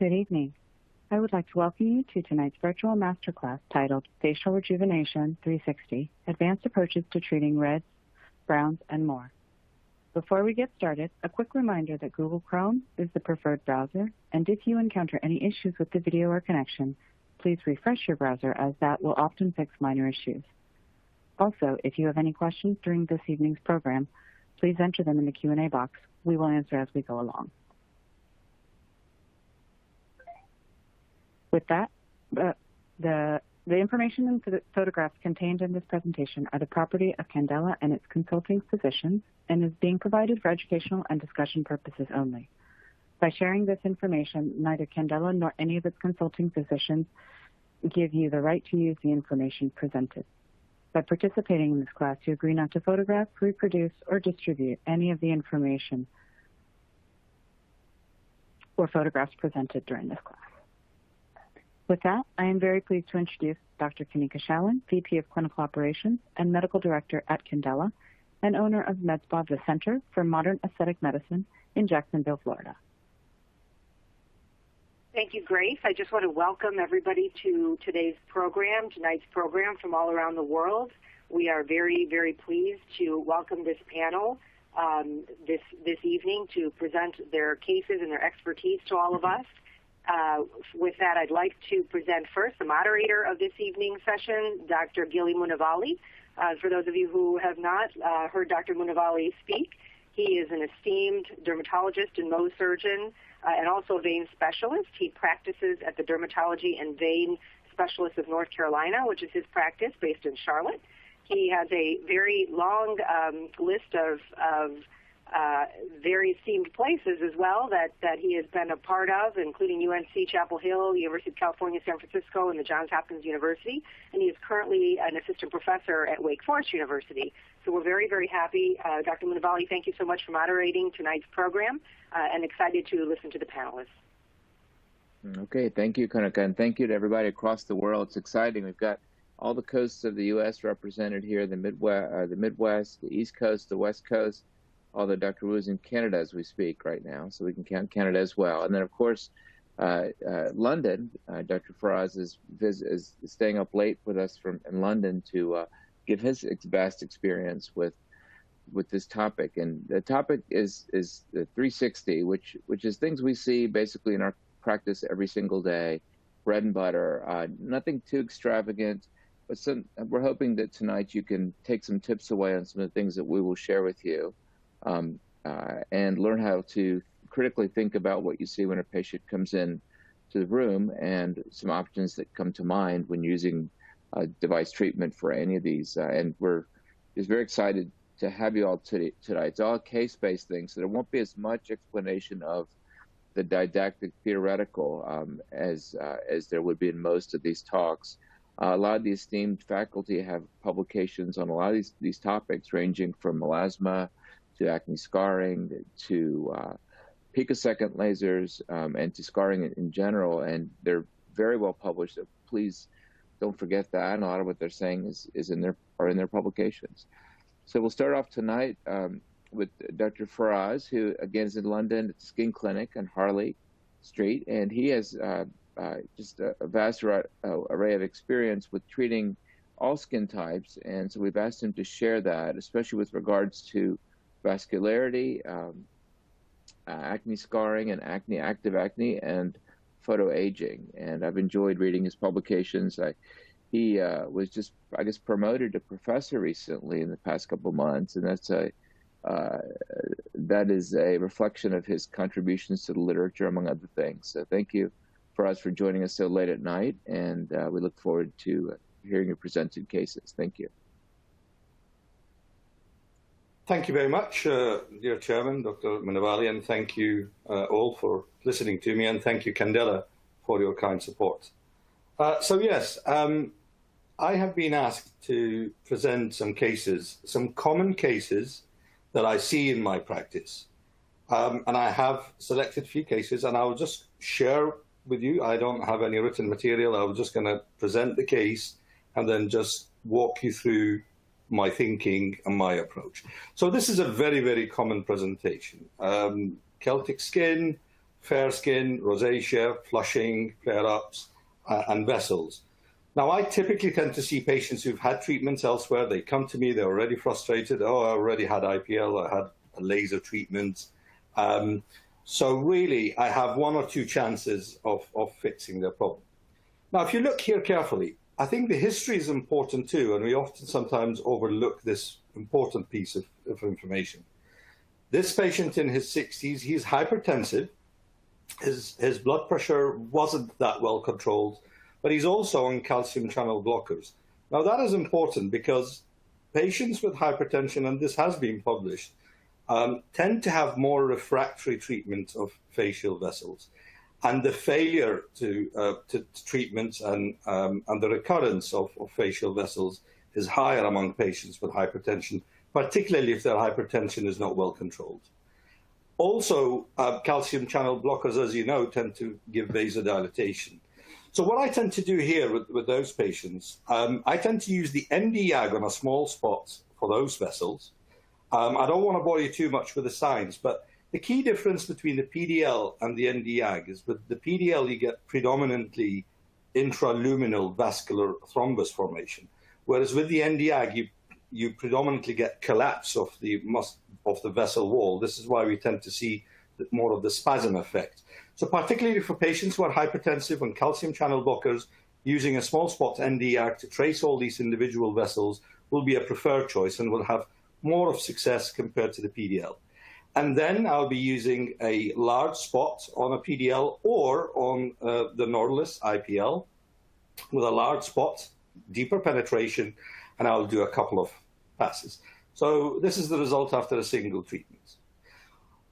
Good evening. I would like to welcome you to tonight's virtual masterclass titled Facial Rejuvenation 360, Advanced Approaches to Treating Reds, Browns, and More. Before we get started, a quick reminder that Google Chrome is the preferred browser, and if you encounter any issues with the video or connection, please refresh your browser as that will often fix minor issues. Also, if you have any questions during this evening's program, please enter them in the Q&A box. We will answer as we go along. With that, the information and photographs contained in this presentation are the property of Candela and its consulting physicians and is being provided for educational and discussion purposes only. By sharing this information, neither Candela nor any of its consulting physicians give you the right to use the information presented. By participating in this class, you agree not to photograph, reproduce, or distribute any of the information or photographs presented during this class. With that, I am very pleased to introduce Dr. Kanika Shallon, VP of Clinical Operations and Medical Director at Candela, and owner of MedSpa, the Center for Modern Aesthetic Medicine in Jacksonville, Florida. Thank you, Grace. I just want to welcome everybody to tonight's program from all around the world. We are very, very pleased to welcome this panel this evening to present their cases and their expertise to all of us. With that, I'd like to present first the moderator of this evening's session, Dr. Gili Munavali. For those of you who have not heard Dr. Munavali speak, he is an esteemed dermatologist and Mohs surgeon and also a vein specialist. He practices at the Dermatology and Vein Specialists of North Carolina, which is his practice based in Charlotte. He has a very long list of very esteemed places as well that he has been a part of, including UNC Chapel Hill, University of California, San Francisco, and the Johns Hopkins University. And he is currently an assistant professor at Wake Forest University. So we're very, very happy. Dr. Munavali, thank you so much for moderating tonight's program and excited to listen to the panelists. Okay, thank you, Kanika, and thank you to everybody across the world. It's exciting. We've got all the coasts of the U.S. represented here, the Midwest, the East Coast, the West Coast, although Dr. Wu's in Canada as we speak right now, so we can count Canada as well. And then, of course, London, Dr. Faraz is staying up late with us in London to give his vast experience with this topic. And the topic is the 360, which is things we see basically in our practice every single day, bread and butter, nothing too extravagant, but we're hoping that tonight you can take some tips away on some of the things that we will share with you. And learn how to critically think about what you see when a patient comes in to the room and some options that come to mind when using device treatment for any of these. And we're just very excited to have you all tonight. It's all case-based things, so there won't be as much explanation of the didactic theoretical as there would be in most of these talks. A lot of the esteemed faculty have publications on a lot of these topics, ranging from melasma to acne scarring, to picosecond lasers, and to scarring in general, and they're very well published. So please don't forget that. And a lot of what they're saying is in their publications. So we'll start off tonight with Dr. Faraz, who again is in London at the Skin Clinic on Harley Street, and he has just a vast array of experience with treating all skin types, and so we've asked him to share that, especially with regards to vascularity, acne scarring, and active acne, and photoaging. And I've enjoyed reading his publications. He was just, I guess, promoted to professor recently in the past couple of months, and that is a reflection of his contributions to the literature, among other things. So thank you, Faraz, for joining us so late at night, and we look forward to hearing your presented cases. Thank you. Thank you very much, dear Chairman, Dr. Munavali, and thank you all for listening to me, and thank you, Candela, for your kind support. So yes, I have been asked to present some cases, some common cases that I see in my practice. And I have selected a few cases, and I will just share with you. I don't have any written material. I'm just going to present the case and then just walk you through my thinking and my approach. So this is a very, very common presentation. Celtic skin, fair skin, rosacea, flushing, flare-ups, and vessels. Now, I typically tend to see patients who've had treatments elsewhere. They come to me, they're already frustrated. Oh, I already had IPL, I had a laser treatment. So really, I have one or two chances of fixing their problem. Now, if you look here carefully, I think the history is important too, and we often sometimes overlook this important piece of information. This patient in his 60s, he's hypertensive. His blood pressure wasn't that well controlled, but he's also on calcium channel blockers. Now, that is important because patients with hypertension, and this has been published, tend to have more refractory treatment of facial vessels. And the failure to treatments and the recurrence of facial vessels is higher among patients with hypertension, particularly if their hypertension is not well controlled. Also, calcium channel blockers, as you know, tend to give vasodilatation. So what I tend to do here with those patients, I tend to use the Nd:YAG on a small spot for those vessels. I don't want to bore you too much with the science, but the key difference between the PDL and the Nd:YAG is with the PDL, you get predominantly intraluminal vascular thrombus formation, whereas with the Nd:YAG, you predominantly get collapse of the vessel wall. This is why we tend to see more of the spasm effect. So particularly for patients who are hypertensive on calcium channel blockers, using a small spot Nd:YAG to trace all these individual vessels will be a preferred choice and will have more of success compared to the PDL. And then I'll be using a large spot on a PDL or on the Norlis IPL with a large spot, deeper penetration, and I'll do a couple of passes. So this is the result after a single treatment.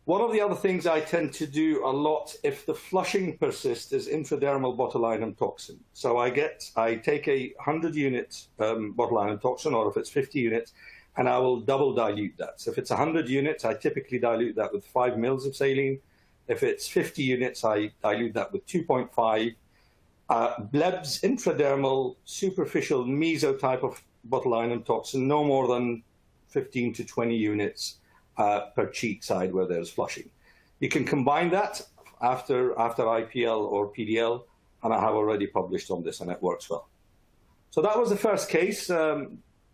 One of the other things I tend to do a lot if the flushing persists is intradermal botulinum toxin. So I take a 100 unit botulinum toxin, or if it's 50 units, and I will double dilute that. So if it's 100 units, I typically dilute that with 5 mils of saline. If it's 50 units, I dilute that with 2.5. Blebs, intradermal, superficial mesotype of botulinum toxin, no more than 15 to 20 units per cheek side where there's flushing. You can combine that after IPL or PDL, and I have already published on this, and it works well. So that was the first case.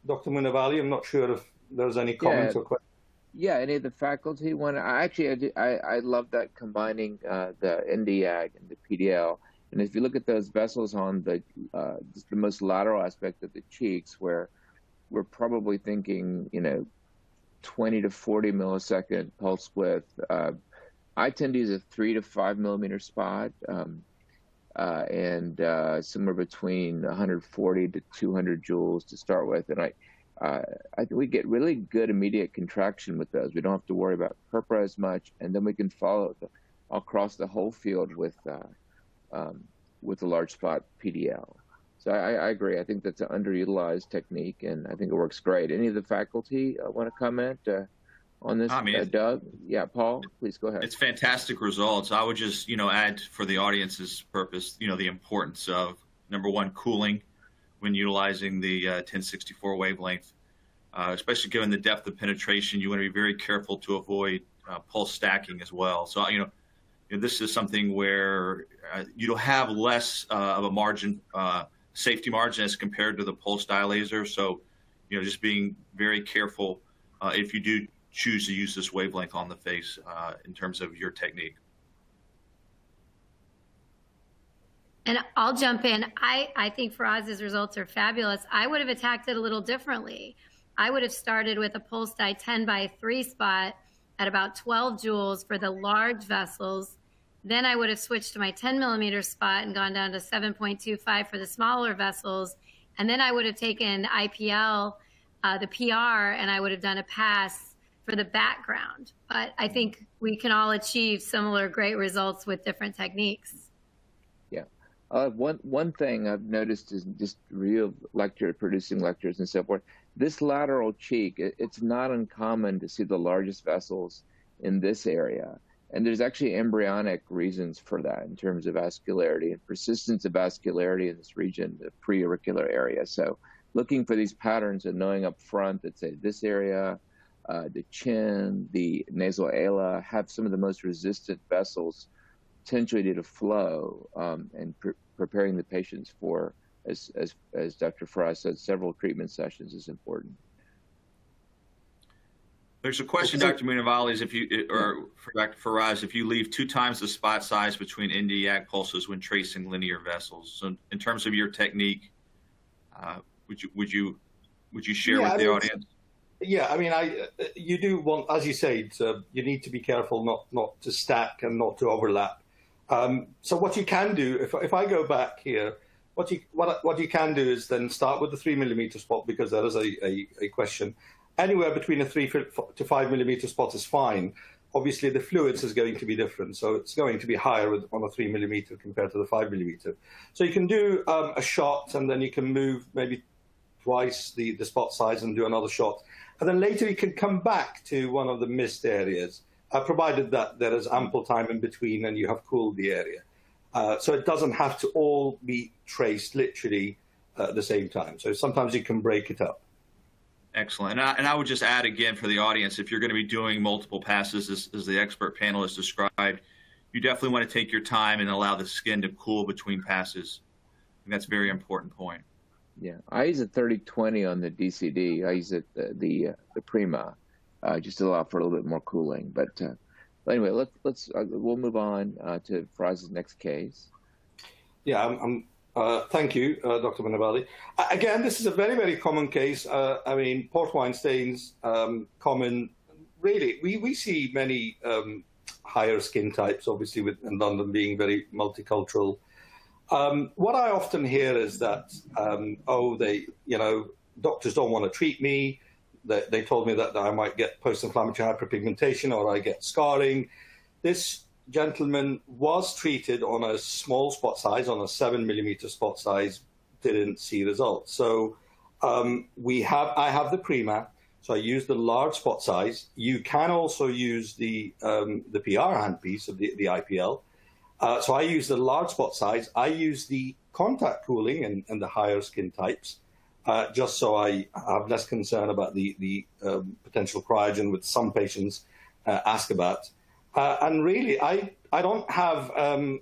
Dr. Munavali, I'm not sure if there's any comments or questions. Yeah, any of the faculty want to? I love that combining the Nd:YAG and the PDL. And if you look at those vessels on the just the most lateral aspect of the cheeks, where we're probably thinking, 20 to 40 millisecond pulse width. I tend to use a 3 to 5 millimeter spot, and somewhere between 140 to 200 joules to start with. And I think we get really good immediate contraction with those. We don't have to worry about purpura as much, and then we can follow across the whole field with a large spot PDL. So I agree. I think that's an underutilized technique, and I think it works great. Any of the faculty want to comment on this? Doug? Yeah, Paul, please go ahead. It's fantastic results. I would just, add for the audience's purpose, the importance of, number one, cooling when utilizing the 1064 wavelength, especially given the depth of penetration. You want to be very careful to avoid pulse stacking as well. So, this is something where you'll have less of a margin, safety margin as compared to the pulse dye laser. So, just being very careful if you do choose to use this wavelength on the face in terms of your technique. And I'll jump in. I think Faraz's results are fabulous. I would have attacked it a little differently. I would have started with a pulse dye 10x3 spot at about 12 joules for the large vessels. Then I would have switched to my 10 millimeter spot and gone down to 7.25 for the smaller vessels. And then I would have taken IPL, the PR, and I would have done a pass for the background. But I think we can all achieve similar great results with different techniques. Yeah. One thing I've noticed is just real producing lectures and so forth. This lateral cheek, it's not uncommon to see the largest vessels in this area. And there's actually embryonic reasons for that in terms of vascularity and persistence of vascularity in this region, the preauricular area. So looking for these patterns and knowing up front that, say, this area, the chin, the nasal ala have some of the most resistant vessels potentially due to flow and preparing the patients for, as Dr. Faraz said, several treatment sessions is important. There's a question, Dr. Munavali, is if you, or for Dr. Faraz, if you leave 2 times the spot size between iliac pulses when tracing linear vessels. So in terms of your technique, would you share with the audience? Yeah, I mean, you do want, as you said, you need to be careful not to stack and not to overlap. So what you can do, if I go back here, what you can do is then start with the 3 millimeter spot, because that is a question. Anywhere between a 3 to 5 millimeter spot is fine. Obviously, the fluids is going to be different, so it's going to be higher on a 3 millimeter compared to the 5 millimeter. So you can do a shot, and then you can move maybe twice the spot size and do another shot. And then later you can come back to one of the missed areas, provided that there is ample time in between and you have cooled the area. So it doesn't have to all be traced literally at the same time. So sometimes you can break it up. Excellent. And I would just add again for the audience, if you're going to be doing multiple passes, as the expert panel has described, you definitely want to take your time and allow the skin to cool between passes. And that's a very important point. Yeah, I use a 30-20 on the DCD. I use it the Prima, just to allow for a little bit more cooling. But anyway, we'll move on to Faraz's next case. Yeah, thank you, Dr. Munavali. Again, this is a very, very common case. I mean, port wine stains, common. Really, we see many higher skin types, obviously, in London being very multicultural. What I often hear is that, doctors don't want to treat me. They told me that I might get post-inflammatory hyperpigmentation or I get scarring. This gentleman was treated on a small spot size, on a 7 millimeter spot size, didn't see results. So I have the Prima, so I use the large spot size. You can also use the PR handpiece of the IPL. So I use the large spot size. I use the contact cooling and the higher skin types, just so I have less concern about the potential cryogen, which some patients ask about. And really, I don't have an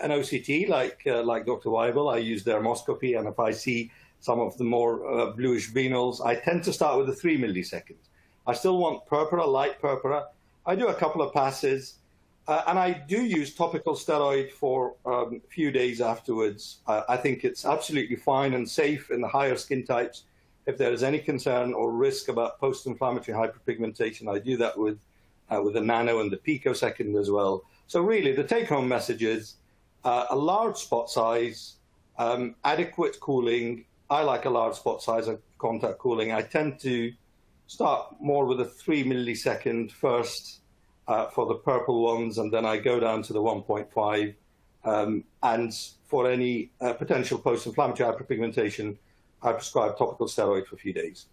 OCT like Dr. Weibel. I use dermoscopy, and if I see some of the more bluish venols, I tend to start with the 3 milliseconds. I still want purpura, light purpura. I do a couple of passes. And I do use topical steroid for a few days afterwards. I think it's absolutely fine and safe in the higher skin types. If there is any concern or risk about post-inflammatory hyperpigmentation, I do that with the nano and the picosecond as well. So really, the take-home message is a large spot size, adequate cooling. I like a large spot size of contact cooling. I tend to start more with a 3 millisecond first, for the purple ones, and then I go down to the 1.5. And for any potential post-inflammatory hyperpigmentation, I prescribe topical steroid for a few days.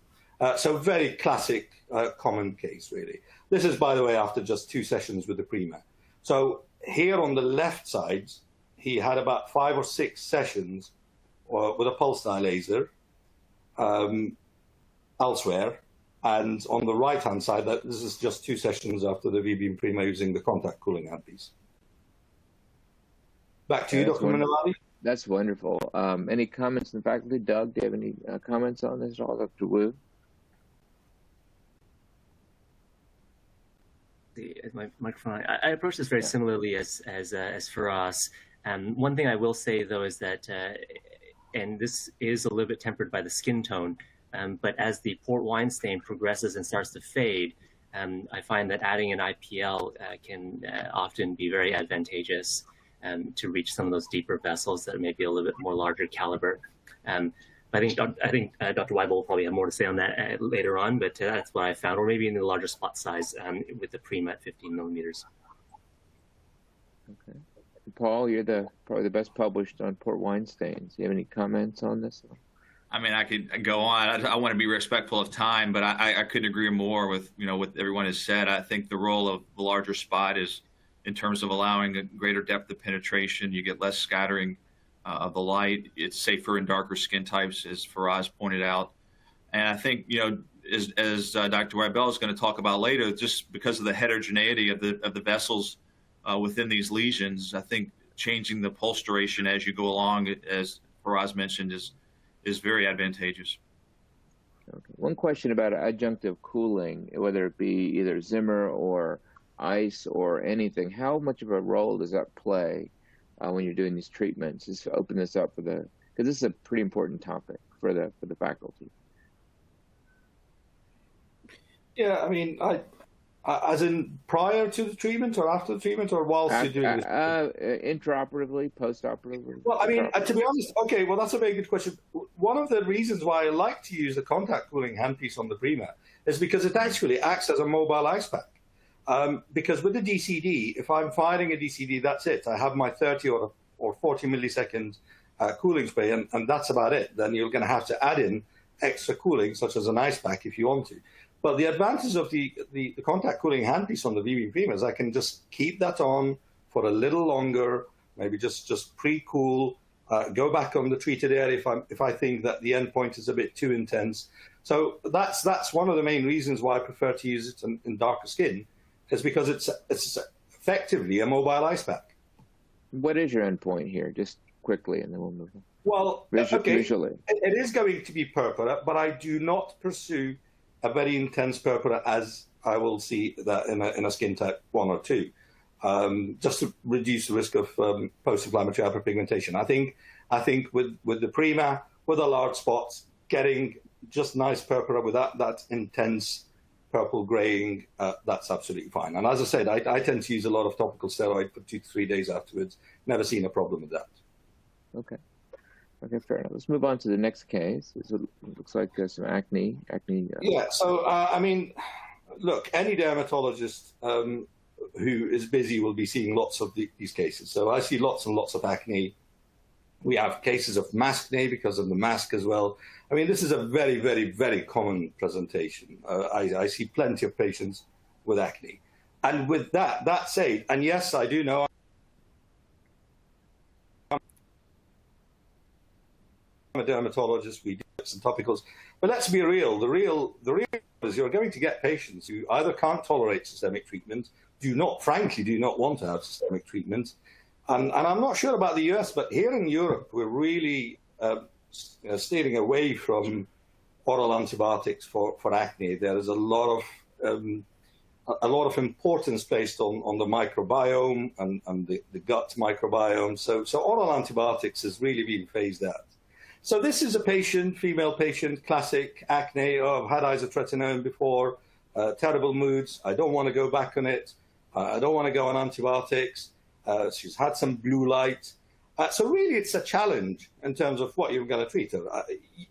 So very classic, common case, really. This is, by the way, after just 2 sessions with the Prima. So here on the left side, he had about 5 or 6 sessions with a pulse dye laser elsewhere. And on the right-hand side, this is just 2 sessions after the V-beam Prima using the contact cooling handpiece. Back to you, Dr. Munavali. That's wonderful. Any comments from the faculty? Doug, do you have any comments on this at all? Dr. Wu? My microphone. I approach this very similarly as Faraz. One thing I will say, though, is that, and this is a little bit tempered by the skin tone, but as the port wine stain progresses and starts to fade, I find that adding an IPL can often be very advantageous to reach some of those deeper vessels that may be a little bit more larger caliber. I think Dr. Weibel will probably have more to say on that later on, but that's what I found, or maybe in the larger spot size with the Prima at 15 millimeters. Okay. Paul, you're probably the best published on port wine stains. Do you have any comments on this? I mean, I could go on. I want to be respectful of time, but I couldn't agree more with what everyone has said. I think the role of the larger spot is in terms of allowing a greater depth of penetration. You get less scattering of the light. It's safer in darker skin types, as Faraz pointed out. And I think as Dr. Weibel is going to talk about later, just because of the heterogeneity of the vessels within these lesions. I think changing the pulse duration as you go along, as Faraz mentioned, is very advantageous. Okay. One question about adjunctive cooling, whether it be either Zimmer or ice or anything, how much of a role does that play when you're doing these treatments? Just to open this up because this is a pretty important topic for the faculty. Yeah, I mean, as in prior to the treatment or after the treatment or whilst you're doing this? Intraoperatively, postoperatively? Well, I mean, to be honest, okay, well, that's a very good question. One of the reasons why I like to use the contact cooling handpiece on the Prima is because it actually acts as a mobile ice pack. Because with the DCD, if I'm firing a DCD, that's it. I have my 30 or 40 millisecond cooling spray, and that's about it. Then you're going to have to add in extra cooling, such as an ice pack, if you want to. But the advantage of the contact cooling handpiece on the VB Prima is I can just keep that on for a little longer, maybe just pre-cool, go back on the treated area if I think that the endpoint is a bit too intense. So that's one of the main reasons why I prefer to use it in darker skin, is because it's effectively a mobile ice pack. What is your endpoint here? Just quickly, and then we'll move on. Well, visually. It is going to be purpura, but I do not pursue a very intense purpura as I will see that in a skin type 1 or 2, just to reduce the risk of post-inflammatory hyperpigmentation. I think with the Prima, with the large spots, getting just nice purpura without that intense purple graying, that's absolutely fine. And as I said, I tend to use a lot of topical steroid for 2 to 3 days afterwards. Never seen a problem with that. Okay. Okay, fair enough. Let's move on to the next case. It looks like there's some acne. Yeah, so, I mean, look, any dermatologist who is busy will be seeing lots of these cases. So I see lots and lots of acne. We have cases of maskne because of the mask as well. I mean, this is a very, very, very common presentation. I see plenty of patients with acne. And with that said, and yes, I do know I'm a dermatologist, we do some topicals, but let's be real. The real is you're going to get patients who either can't tolerate systemic treatment, frankly do not want to have systemic treatment. And I'm not sure about the US, but here in Europe, we're really steering away from oral antibiotics for acne. There is a lot of importance placed on the microbiome and the gut microbiome. So oral antibiotics is really being phased out. So this is a patient, female patient, classic acne. Oh, I've had isotretinoin before, terrible moods. I don't want to go back on it. I don't want to go on antibiotics. She's had some blue light. So really, it's a challenge in terms of what you're going to treat her.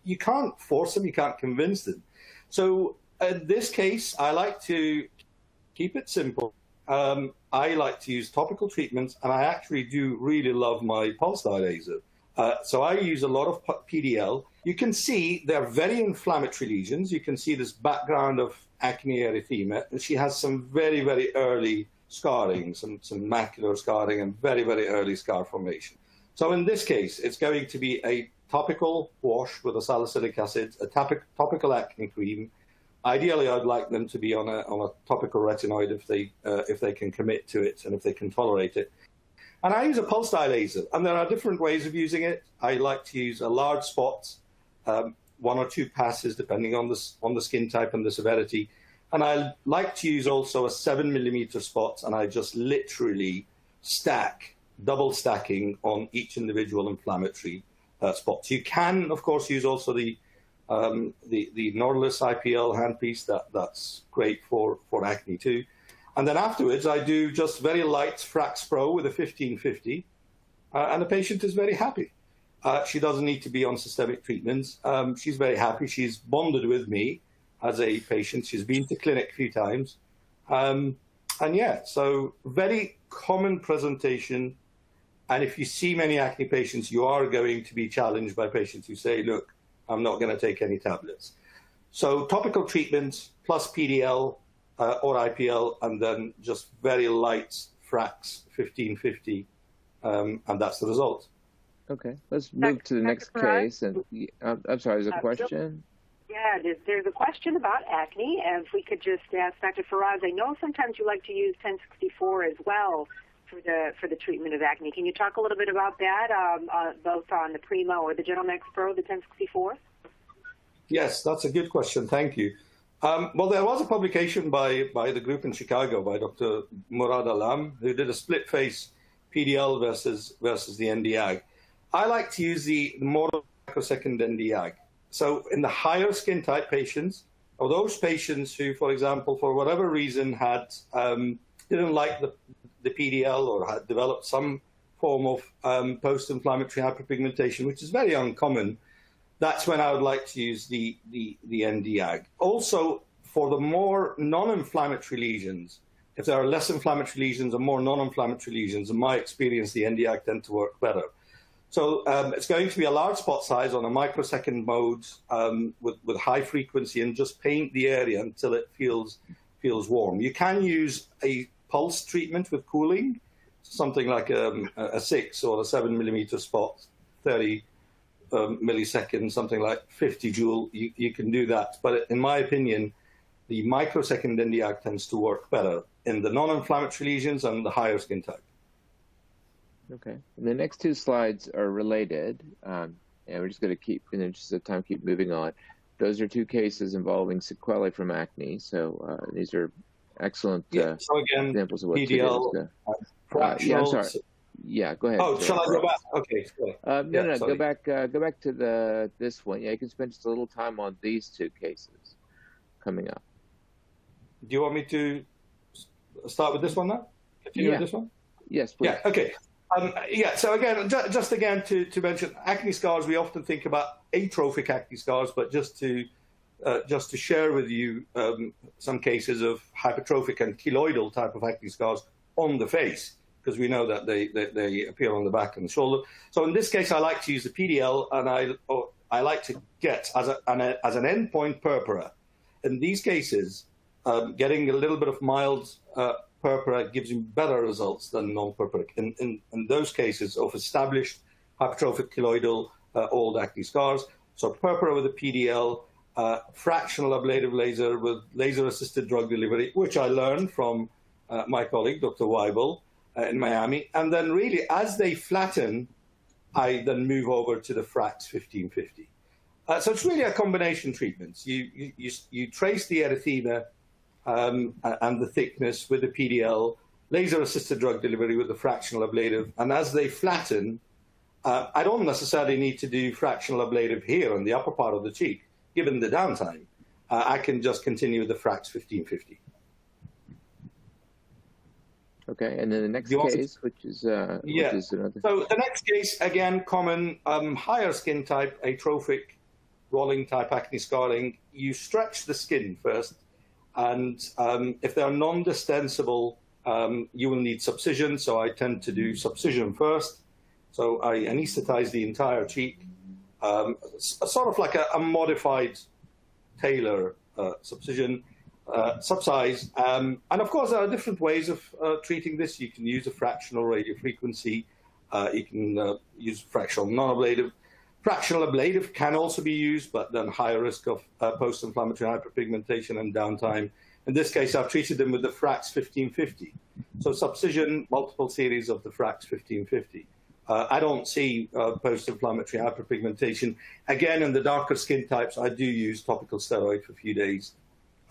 You can't force them. You can't convince them. So in this case, I like to keep it simple. I like to use topical treatments, and I actually do really love my pulse dye laser. So I use a lot of PDL. You can see they're very inflammatory lesions. You can see this background of acne erythema, and she has some very, very early scarring, some macular scarring, and very, very early scar formation. So in this case, it's going to be a topical wash with a salicylic acid, a topical acne cream. Ideally, I'd like them to be on a topical retinoid if they can commit to it and if they can tolerate it. And I use a pulse dye laser, and there are different ways of using it. I like to use a large spot, 1 or 2 passes, depending on the skin type and the severity. And I like to use also a 7mm spot, and I just literally stack, double stacking on each individual inflammatory spot. You can, of course, use also the Norlis IPL handpiece. That's great for acne too. And then afterwards, I do just very light Frax Pro with a 1550, and the patient is very happy. She doesn't need to be on systemic treatments. She's very happy. She's bonded with me as a patient. She's been to clinic a few times. And yeah, so very common presentation. And if you see many acne patients, you are going to be challenged by patients who say, look, I'm not going to take any tablets. So topical treatments plus PDL, or IPL, and then just very light Frax 1550, and that's the result. Okay, let's move to the next case. And I'm sorry, there's a question? Yeah, there's a question about acne. If we could just ask Dr. Faraz, I know sometimes you like to use 1064 as well for the treatment of acne. Can you talk a little bit about that, both on the Prima or the Gentle-Nex Pro, the 1064? Yes, that's a good question. Thank you. Well, there was a publication by the group in Chicago by Dr. Murad Alam, who did a split face PDL versus the Nd:YAG. I like to use the more microsecond Nd:YAG. So in the higher skin type patients, or those patients who, for example, for whatever reason had didn't like the PDL or had developed some form of post-inflammatory hyperpigmentation, which is very uncommon, that's when I would like to use the Nd:YAG. Also, for the more non-inflammatory lesions, if there are less inflammatory lesions or more non-inflammatory lesions, in my experience, the Nd:YAG tend to work better. So it's going to be a large spot size on a microsecond mode with high frequency, and just paint the area until it feels warm. You can use a pulse treatment with cooling, something like a 6 or a 7 millimeter spot, 30 milliseconds, something like 50 joule. You can do that. But in my opinion, the microsecond Nd:YAG tends to work better in the non-inflammatory lesions and the higher skin type. Okay. And the next two slides are related, and we're just going to keep, in the interest of time, keep moving on. Those are two cases involving sequelae from acne. So these are excellent so again, examples of what PDL, yeah, I'm sorry. Yeah, go ahead. Oh, shall I go back? Okay. No, go back to this one. Yeah, you can spend just a little time on these two cases coming up. Do you want me to start with this one now? Continue with this one? Yes, please. Yeah, okay. So again, just again to mention acne scars, we often think about atrophic acne scars, but just to share with you some cases of hypertrophic and keloidal type of acne scars on the face, because we know that they appear on the back and the shoulder. So in this case, I like to use the PDL, and I like to get as an endpoint purpura. In these cases, getting a little bit of mild purpura gives you better results than non-purpuric. In those cases of established hypertrophic keloidal old acne scars, so purpura with a PDL, fractional ablative laser with laser-assisted drug delivery, which I learned from my colleague, Dr. Weibel, in Miami. And then really, as they flatten, I then move over to the Frax 1550. So it's really a combination treatment. You trace the erythema and the thickness with the PDL, laser-assisted drug delivery with the fractional ablative, and as they flatten, I don't necessarily need to do fractional ablative here in the upper part of the cheek, given the downtime. I can just continue with the Frax 1550. Okay, and then the next case, which is another. So the next case, again, common higher skin type, atrophic, rolling type acne scarring. You stretch the skin first, and if they are non-distensible, you will need subcision. So I tend to do subcision first. So I anesthetize the entire cheek, sort of like a modified Taylor subcision. Subsize. And of course, there are different ways of treating this. You can use a fractional radiofrequency. You can use fractional non-ablative. Fractional ablative can also be used, but then higher risk of post-inflammatory hyperpigmentation and downtime. In this case, I've treated them with the Frax 1550. So subcision, multiple series of the Frax 1550. I don't see post-inflammatory hyperpigmentation. Again, in the darker skin types, I do use topical steroid for a few days.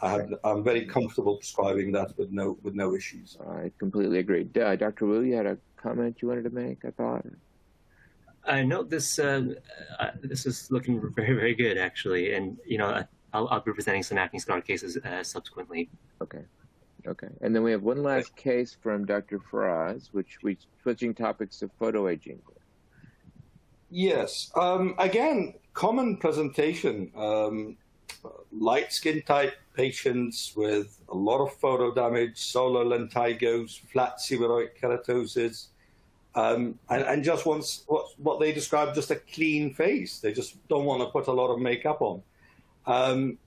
I'm very comfortable prescribing that with no issues. I completely agree. Dr. Wu, you had a comment you wanted to make, I thought? No, this is looking very, very good, actually. And, I'll be presenting some acne scar cases subsequently. Okay. And then we have one last case from Dr. Faraz, which we're switching topics to photoaging. Yes. Again, common presentation. Light skin type patients with a lot of photo damage, solar lentigos, flat seborrheic keratosis, and just wants what they describe just a clean face. They just don't want to put a lot of makeup on.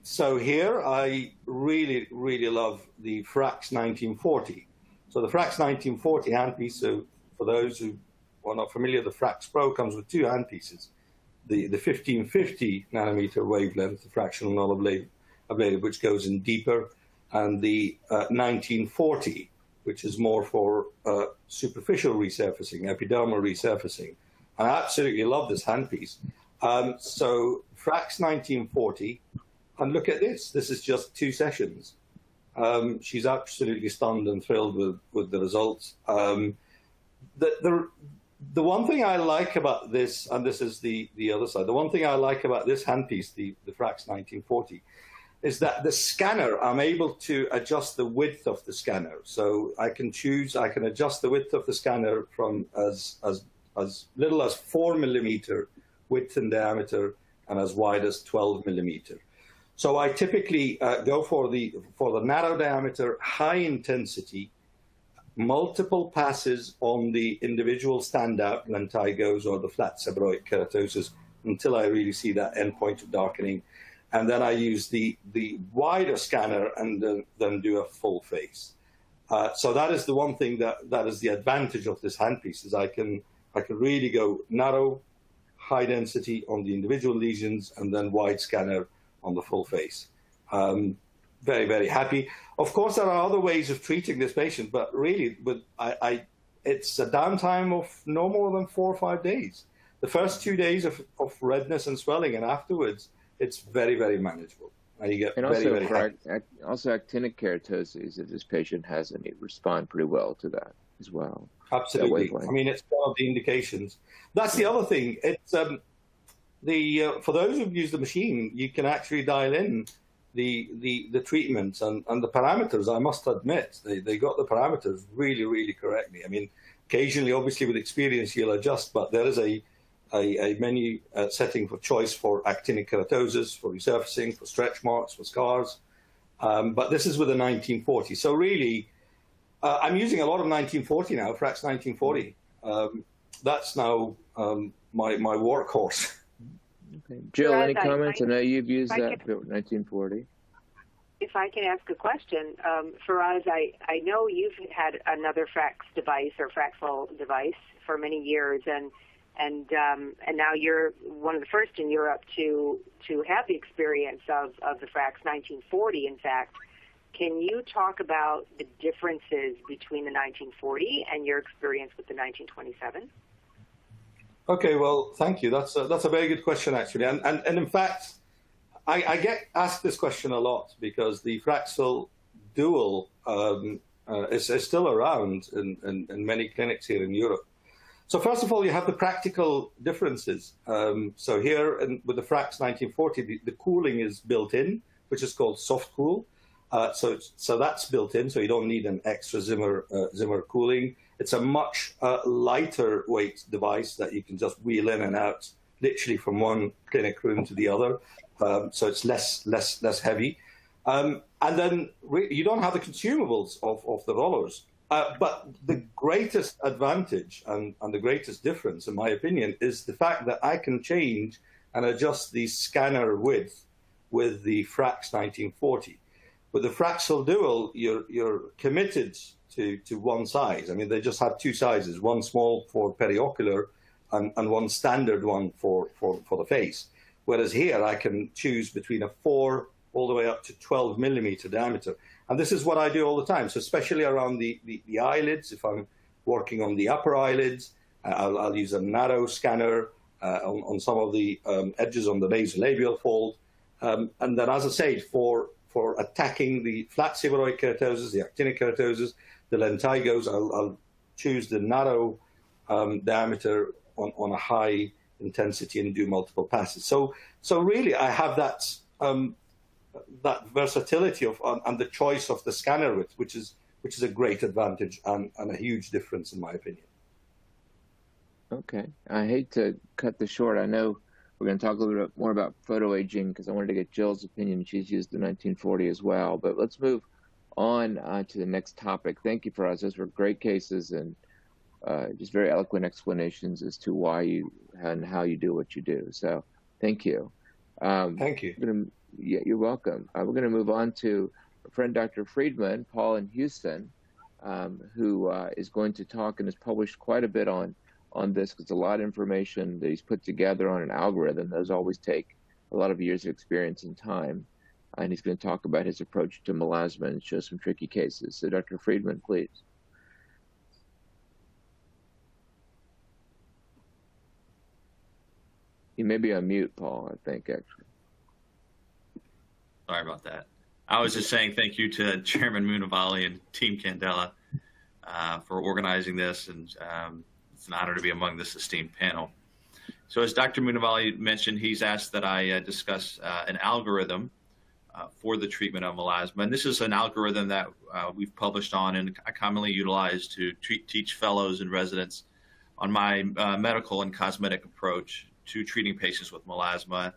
So here I really, really love the Frax 1940. So the Frax 1940 handpiece, so for those who are not familiar, the Frax Pro comes with two handpieces. The 1550 nanometer wavelength, the fractional non-ablative, which goes in deeper, and the 1940, which is more for superficial resurfacing, epidermal resurfacing. I absolutely love this handpiece. So Frax 1940, and look at this. This is just 2 sessions. She's absolutely stunned and thrilled with the results. The one thing I like about this, and this is the other side, the one thing I like about this handpiece, the Frax 1940, is that the scanner, I'm able to adjust the width of the scanner. So I can adjust the width of the scanner from as little as 4 millimeter width and diameter and as wide as 12 millimeter. So I typically go for the narrow diameter, high intensity, multiple passes on the individual standout lentigos or the flat seborrheic keratosis until I really see that endpoint of darkening. And then I use the wider scanner and then do a full face. So that is the one thing that is the advantage of this handpiece, is I can really go narrow, high density on the individual lesions and then wide scanner on the full face. Very, very happy. Of course, there are other ways of treating this patient, but really, it's a downtime of no more than 4 or 5 days. The first 2 days of redness and swelling, and afterwards, it's very, very manageable. And you get very happy. Also actinic keratosis, if this patient has any, respond pretty well to that as well. Absolutely. I mean, it's one of the indications. That's the other thing. It's for those who've used the machine, you can actually dial in the treatments and the parameters. I must admit, they got the parameters really, really correctly. I mean, occasionally, obviously, with experience, you'll adjust, but there is a menu setting for choice for actinic keratosis, for resurfacing, for stretch marks, for scars. But this is with a 1940. So really, I'm using a lot of 1940 now, Frax 1940. That's now my workhorse. Okay. Jill, any comments? I know you've used that 1940. If I can ask a question, Faraz, I know you've had another Frax device or Fraxel device for many years, and now you're one of the first in Europe to have the experience of the Frax 1940. In fact, can you talk about the differences between the 1940 and your experience with the 1927? Okay, well, thank you. That's a very good question, actually. And in fact, I get asked this question a lot because the Fraxel Dual is still around in many clinics here in Europe. So first of all, you have the practical differences. So here with the Frax 1940, the cooling is built in, which is called soft cool. So that's built in, so you don't need an extra Zimmer cooling. It's a much lighter weight device that you can just wheel in and out, literally from one clinic room to the other. So it's less heavy. And then you don't have the consumables of the rollers. But the greatest advantage and the greatest difference, in my opinion, is the fact that I can change and adjust the scanner width with the Frax 1940. With the Fraxel Dual, you're committed to one size. I mean, they just have 2 sizes, one small for periocular and one standard one for the face. Whereas here, I can choose between a 4 all the way up to 12 millimeter diameter. And this is what I do all the time. So especially around the eyelids, if I'm working on the upper eyelids, I'll use a narrow scanner on some of the edges on the nasolabial fold. And then, as I said, for attacking the flat seborrheic keratosis, the actinic keratosis, the lentigos, I'll choose the narrow diameter on a high intensity and do multiple passes. So really, I have that versatility and the choice of the scanner width, which is a great advantage and a huge difference in my opinion. Okay, I hate to cut this short. I know we're going to talk a little bit more about photo aging because I wanted to get Jill's opinion. She's used the 1940 as well. But let's move on to the next topic. Thank you, Faraz. Those were great cases and just very eloquent explanations as to why you and how you do what you do. So thank you. Thank you. Yeah, you're welcome. We're going to move on to our friend Dr. Friedman, Paul in Houston, who is going to talk and has published quite a bit on this because a lot of information that he's put together on an algorithm. Those always take a lot of years of experience and time. And he's going to talk about his approach to melasma and show some tricky cases. So Dr. Friedman, please. You may be on mute, Paul, I think, actually. Sorry about that. I was just saying thank you to Chairman Munavali and Team Candela for organizing this, and it's an honor to be among this esteemed panel. So as Dr. Munavali mentioned, he's asked that I discuss an algorithm for the treatment of melasma. And this is an algorithm that we've published on and I commonly utilize to teach fellows and residents on my medical and cosmetic approach to treating patients with melasma.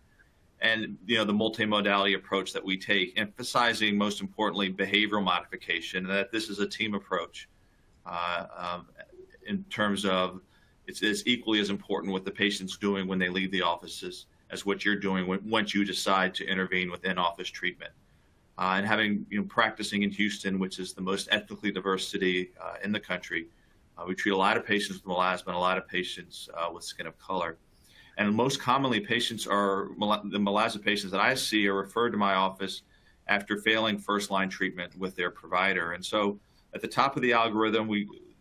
And the multimodality approach that we take, emphasizing most importantly behavioral modification, and that this is a team approach in terms of it's equally as important what the patient's doing when they leave the offices as what you're doing once you decide to intervene with in-office treatment. And having practicing in Houston, which is the most ethnically diverse city in the country, we treat a lot of patients with melasma and a lot of patients with skin of color. And most commonly, the melasma patients that I see are referred to my office after failing first-line treatment with their provider. And so at the top of the algorithm,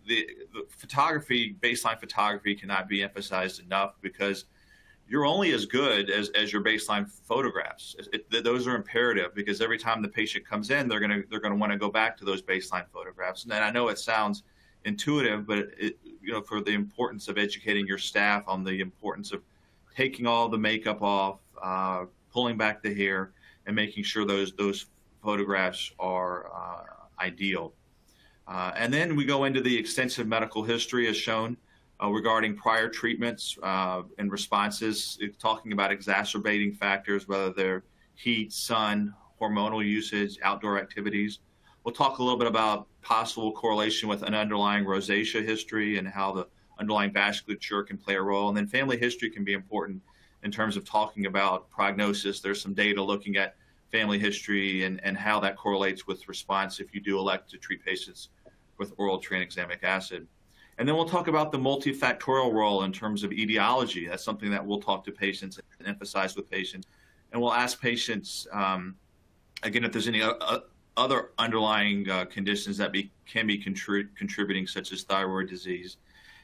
the photography, baseline photography cannot be emphasized enough because you're only as good as your baseline photographs. Those are imperative because every time the patient comes in, they're going to want to go back to those baseline photographs. And I know it sounds intuitive, but for the importance of educating your staff on the importance of taking all the makeup off, pulling back the hair, and making sure those photographs are ideal. And then we go into the extensive medical history as shown regarding prior treatments and responses, talking about exacerbating factors, whether they're heat, sun, hormonal usage, outdoor activities. We'll talk a little bit about possible correlation with an underlying rosacea history and how the underlying vasculature can play a role. And then family history can be important in terms of talking about prognosis. There's some data looking at family history and how that correlates with response if you do elect to treat patients with oral tranexamic acid. And then we'll talk about the multifactorial role in terms of etiology. That's something that we'll talk to patients and emphasize with patients. And we'll ask patients, again, if there's any other underlying conditions that can be contributing, such as thyroid disease.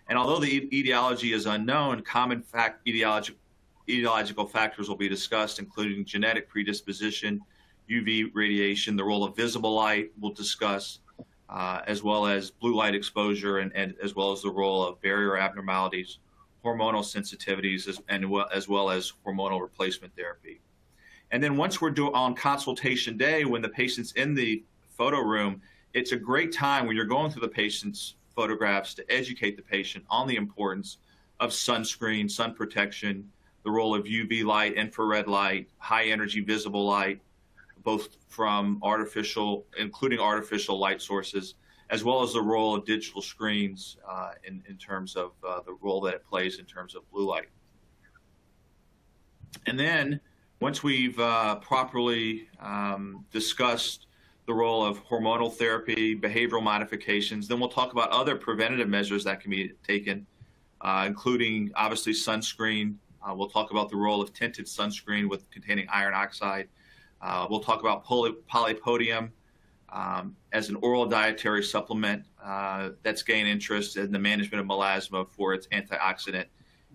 And although the etiology is unknown, common etiological factors will be discussed, including genetic predisposition, UV radiation, the role of visible light we'll discuss, as well as blue light exposure, and as well as the role of barrier abnormalities, hormonal sensitivities, as well as hormonal replacement therapy. And then once we're on consultation day, when the patient's in the photo room, it's a great time when you're going through the patient's photographs to educate the patient on the importance of sunscreen, sun protection, the role of UV light, infrared light, high energy visible light, both from including artificial light sources, as well as the role of digital screens in terms of the role that it plays in terms of blue light. And then once we've properly discussed the role of hormonal therapy, behavioral modifications, then we'll talk about other preventative measures that can be taken, including obviously sunscreen. We'll talk about the role of tinted sunscreen containing iron oxide. We'll talk about polypodium as an oral dietary supplement that's gained interest in the management of melasma for its antioxidant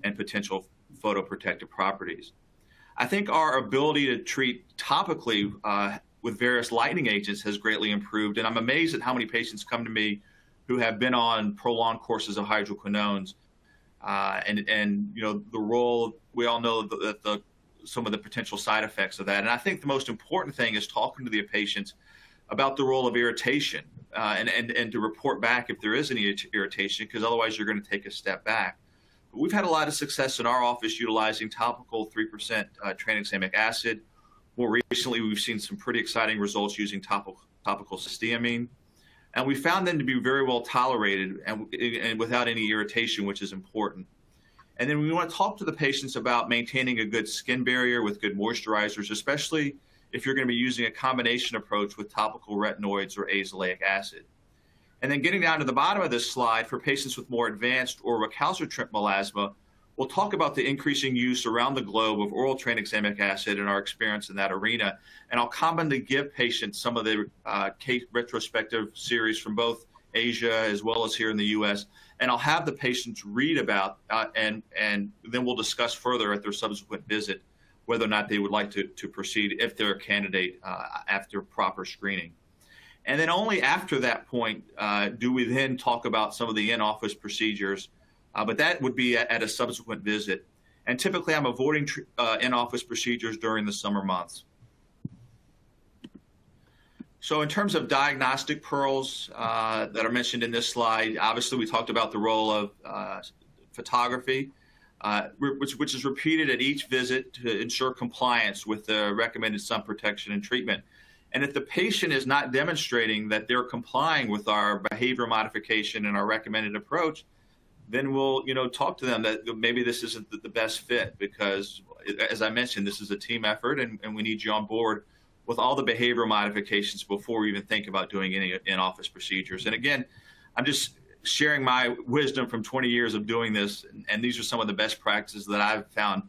and potential photoprotective properties. I think our ability to treat topically with various lightening agents has greatly improved, and I'm amazed at how many patients come to me who have been on prolonged courses of hydroquinones, and the role, we all know that some of the potential side effects of that. And I think the most important thing is talking to the patients about the role of irritation and to report back if there is any irritation, because otherwise you're going to take a step back. But we've had a lot of success in our office utilizing topical 3% tranexamic acid. More recently, we've seen some pretty exciting results using topical cysteamine. And we found them to be very well tolerated and without any irritation, which is important. And then we want to talk to the patients about maintaining a good skin barrier with good moisturizers, especially if you're going to be using a combination approach with topical retinoids or azelaic acid. And then getting down to the bottom of this slide, for patients with more advanced or recalcitrant melasma, we'll talk about the increasing use around the globe of oral tranexamic acid and our experience in that arena. And I'll commonly give patients some of the case retrospective series from both Asia, as well as here in the U.S. And I'll have the patients read about and then we'll discuss further at their subsequent visit whether or not they would like to proceed if they're a candidate after proper screening. And then only after that point do we then talk about some of the in-office procedures, but that would be at a subsequent visit. And typically I'm avoiding in-office procedures during the summer months. So in terms of diagnostic pearls that are mentioned in this slide, obviously we talked about the role of photography, which is repeated at each visit to ensure compliance with the recommended sun protection and treatment. And if the patient is not demonstrating that they're complying with our behavior modification and our recommended approach, then we'll talk to them that maybe this isn't the best fit, because as I mentioned, this is a team effort and we need you on board with all the behavioral modifications before we even think about doing any in-office procedures. And again, I'm just sharing my wisdom from 20 years of doing this, and these are some of the best practices that I've found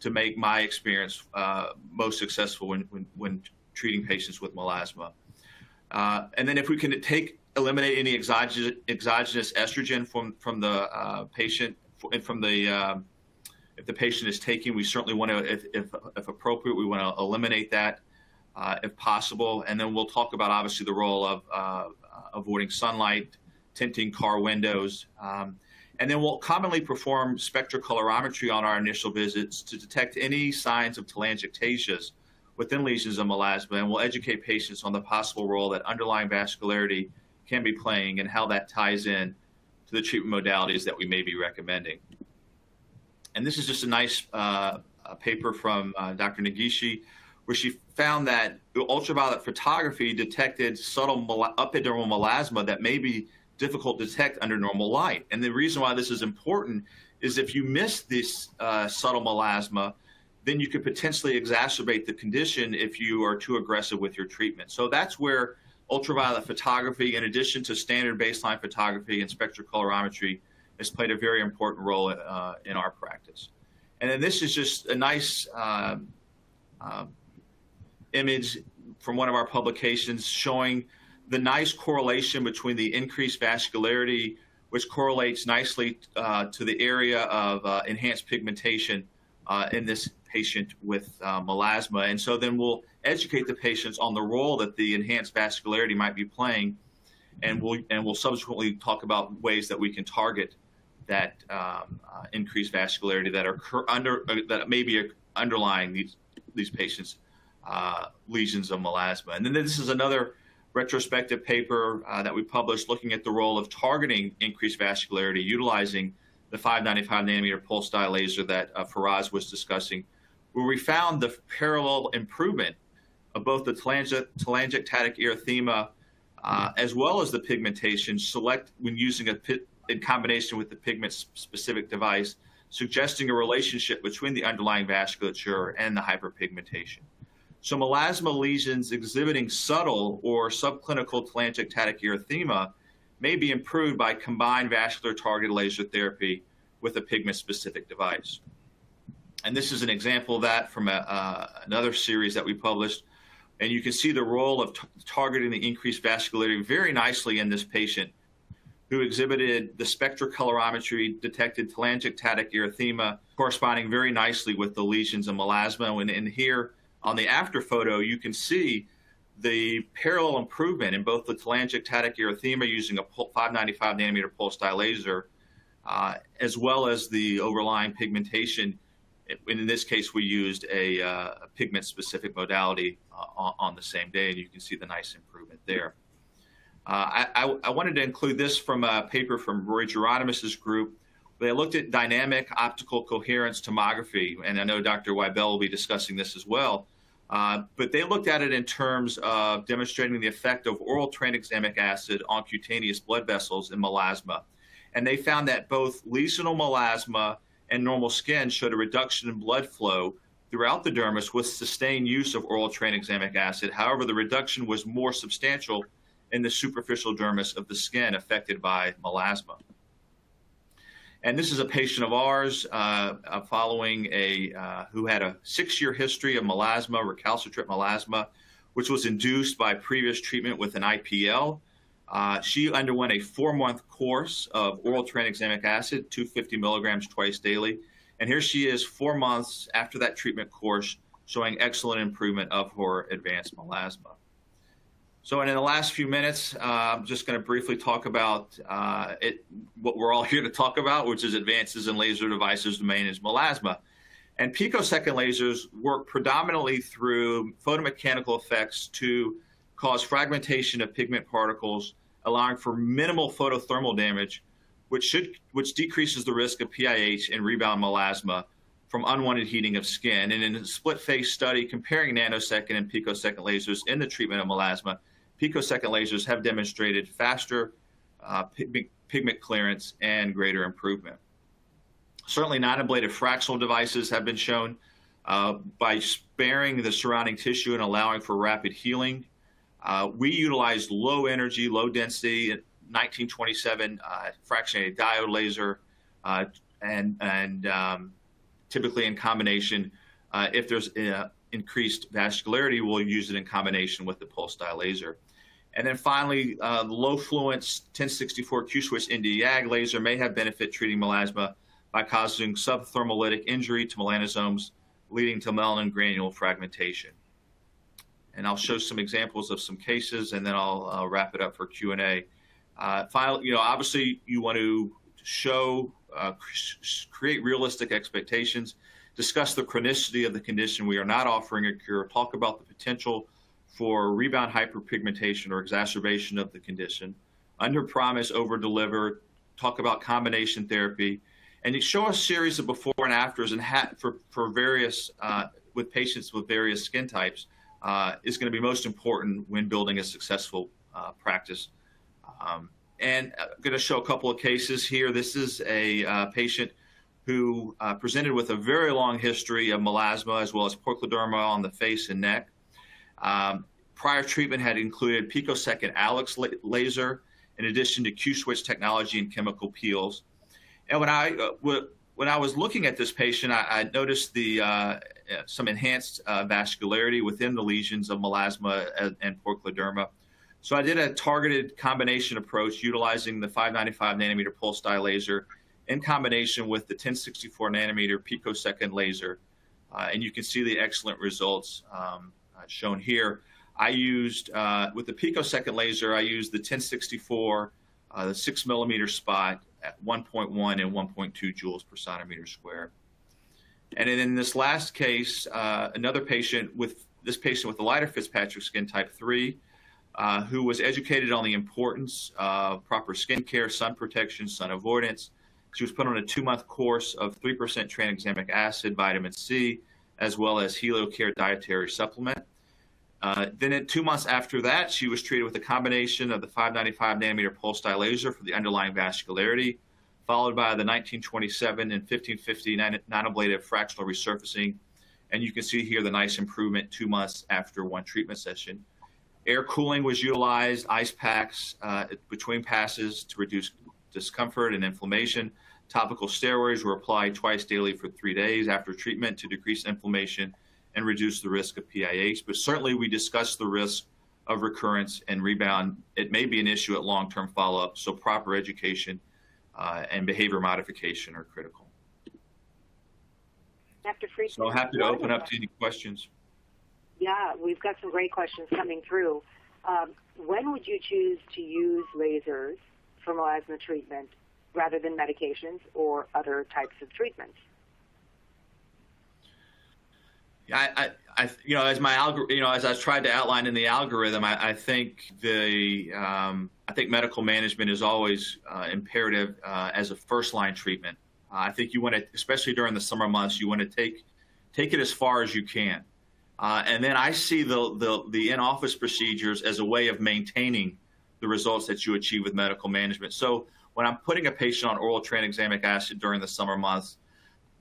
to make my experience most successful when treating patients with melasma. And then if we can eliminate any exogenous estrogen from the patient, if the patient is taking, we certainly want to, if appropriate, we want to eliminate that if possible. And then we'll talk about obviously the role of avoiding sunlight, tinting car windows, and then we'll commonly perform spectrocalorimetry on our initial visits to detect any signs of telangiectasias within lesions of melasma, and we'll educate patients on the possible role that underlying vascularity can be playing and how that ties in to the treatment modalities that we may be recommending. And this is just a nice paper from Dr. Nagishi, where she found that ultraviolet photography detected subtle epidermal melasma that may be difficult to detect under normal light. And the reason why this is important is if you miss this subtle melasma, then you could potentially exacerbate the condition if you are too aggressive with your treatment. So that's where ultraviolet photography, in addition to standard baseline photography and spectrocalorimetry, has played a very important role in our practice. And then this is just a nice image from one of our publications showing the nice correlation between the increased vascularity, which correlates nicely to the area of enhanced pigmentation in this patient with melasma. And so then we'll educate the patients on the role that the enhanced vascularity might be playing, and we'll subsequently talk about ways that we can target that increased vascularity that may be underlying these patients' lesions of melasma. And then this is another retrospective paper that we published looking at the role of targeting increased vascularity utilizing the 595 nanometer pulse dye laser that Faraz was discussing, where we found the parallel improvement of both the telangiectatic erythema as well as the pigmentation when using in combination with the pigment-specific device, suggesting a relationship between the underlying vasculature and the hyperpigmentation. So melasma lesions exhibiting subtle or subclinical telangiectatic erythema may be improved by combined vascular targeted laser therapy with a pigment-specific device. And this is an example of that from another series that we published. And you can see the role of targeting the increased vascularity very nicely in this patient who exhibited the spectrocalorimetry detected telangiectatic erythema corresponding very nicely with the lesions of melasma. And here on the after photo, you can see the parallel improvement in both the telangiectatic erythema using a 595 nanometer pulse dye laser, as well as the overlying pigmentation. In this case, we used a pigment-specific modality on the same day, and you can see the nice improvement there. I wanted to include this from a paper from Roy Geronimus's group. They looked at dynamic optical coherence tomography, and I know Dr. Weibel will be discussing this as well. But they looked at it in terms of demonstrating the effect of oral tranexamic acid on cutaneous blood vessels in melasma. And they found that both lesional melasma and normal skin showed a reduction in blood flow throughout the dermis with sustained use of oral tranexamic acid. However, the reduction was more substantial in the superficial dermis of the skin affected by melasma. And this is a patient of ours following who had a 6-year history of melasma, recalcitrant melasma, which was induced by previous treatment with an IPL. She underwent a 4-month course of oral tranexamic acid, 250 milligrams twice daily. And here she is 4 months after that treatment course, showing excellent improvement of her advanced melasma. So in the last few minutes, I'm just going to briefly talk about what we're all here to talk about, which is advances in laser devices to manage melasma. And picosecond lasers work predominantly through photomechanical effects to cause fragmentation of pigment particles, allowing for minimal photothermal damage, which decreases the risk of PIH and rebound melasma from unwanted heating of skin. And in a split-phase study comparing nanosecond and picosecond lasers in the treatment of melasma, picosecond lasers have demonstrated faster pigment clearance and greater improvement. Certainly non-ablative fractional devices have been shown by sparing the surrounding tissue and allowing for rapid healing. We utilized low energy, low density, 1927 fractionated diode laser, and typically in combination, if there's increased vascularity, we'll use it in combination with the pulse dye laser. And then finally, the low fluence 1064 Q-switch Nd:YAG laser may have benefit treating melasma by causing subthermolytic injury to melanosomes, leading to melanin granule fragmentation. And I'll show some examples of some cases, and then I'll wrap it up for Q&A. Finally, obviously you want to show, create realistic expectations, discuss the chronicity of the condition. We are not offering a cure. Talk about the potential for rebound hyperpigmentation or exacerbation of the condition. Under promise, over deliver. Talk about combination therapy, and you show a series of before and afters, and for various with patients with various skin types is going to be most important when building a successful practice. And I'm going to show a couple of cases here. This is a patient who presented with a very long history of melasma as well as poikiloderma on the face and neck. Prior treatment had included picosecond Alex laser in addition to Q-switch technology and chemical peels. And when I was looking at this patient, I noticed some enhanced vascularity within the lesions of melasma and poikiloderma. So I did a targeted combination approach utilizing the 595 nanometer pulse dye laser in combination with the 1064 nanometer picosecond laser. And you can see the excellent results shown here. I used, with the picosecond laser, I used the 1064, the 6 millimeter spot at 1.1 and 1.2 joules per centimeter squared. And in this last case, another patient with the lighter Fitzpatrick skin type 3, who was educated on the importance of proper skin care, sun protection, sun avoidance. She was put on a 2-month course of 3% tranexamic acid, vitamin C, as well as HelioCare dietary supplement. Then at 2 months after that, she was treated with a combination of the 595 nanometer pulse dye laser for the underlying vascularity, followed by the 1927 and 1550 non-ablative fractional resurfacing. And you can see here the nice improvement 2 months after one treatment session. Air cooling was utilized, ice packs between passes to reduce discomfort and inflammation. Topical steroids were applied twice daily for 3 days after treatment to decrease inflammation and reduce the risk of PIH. But certainly we discussed the risk of recurrence and rebound. It may be an issue at long-term follow-up, so proper education and behavior modification are critical. Dr. Friedman, so happy to open up to any questions. Yeah, we've got some great questions coming through. When would you choose to use lasers for melasma treatment rather than medications or other types of treatments? I as I tried to outline in the algorithm, I think medical management is always imperative as a first-line treatment. I think you want to, especially during the summer months, you want to take it as far as you can. And then I see the in-office procedures as a way of maintaining the results that you achieve with medical management. So when I'm putting a patient on oral tranexamic acid during the summer months,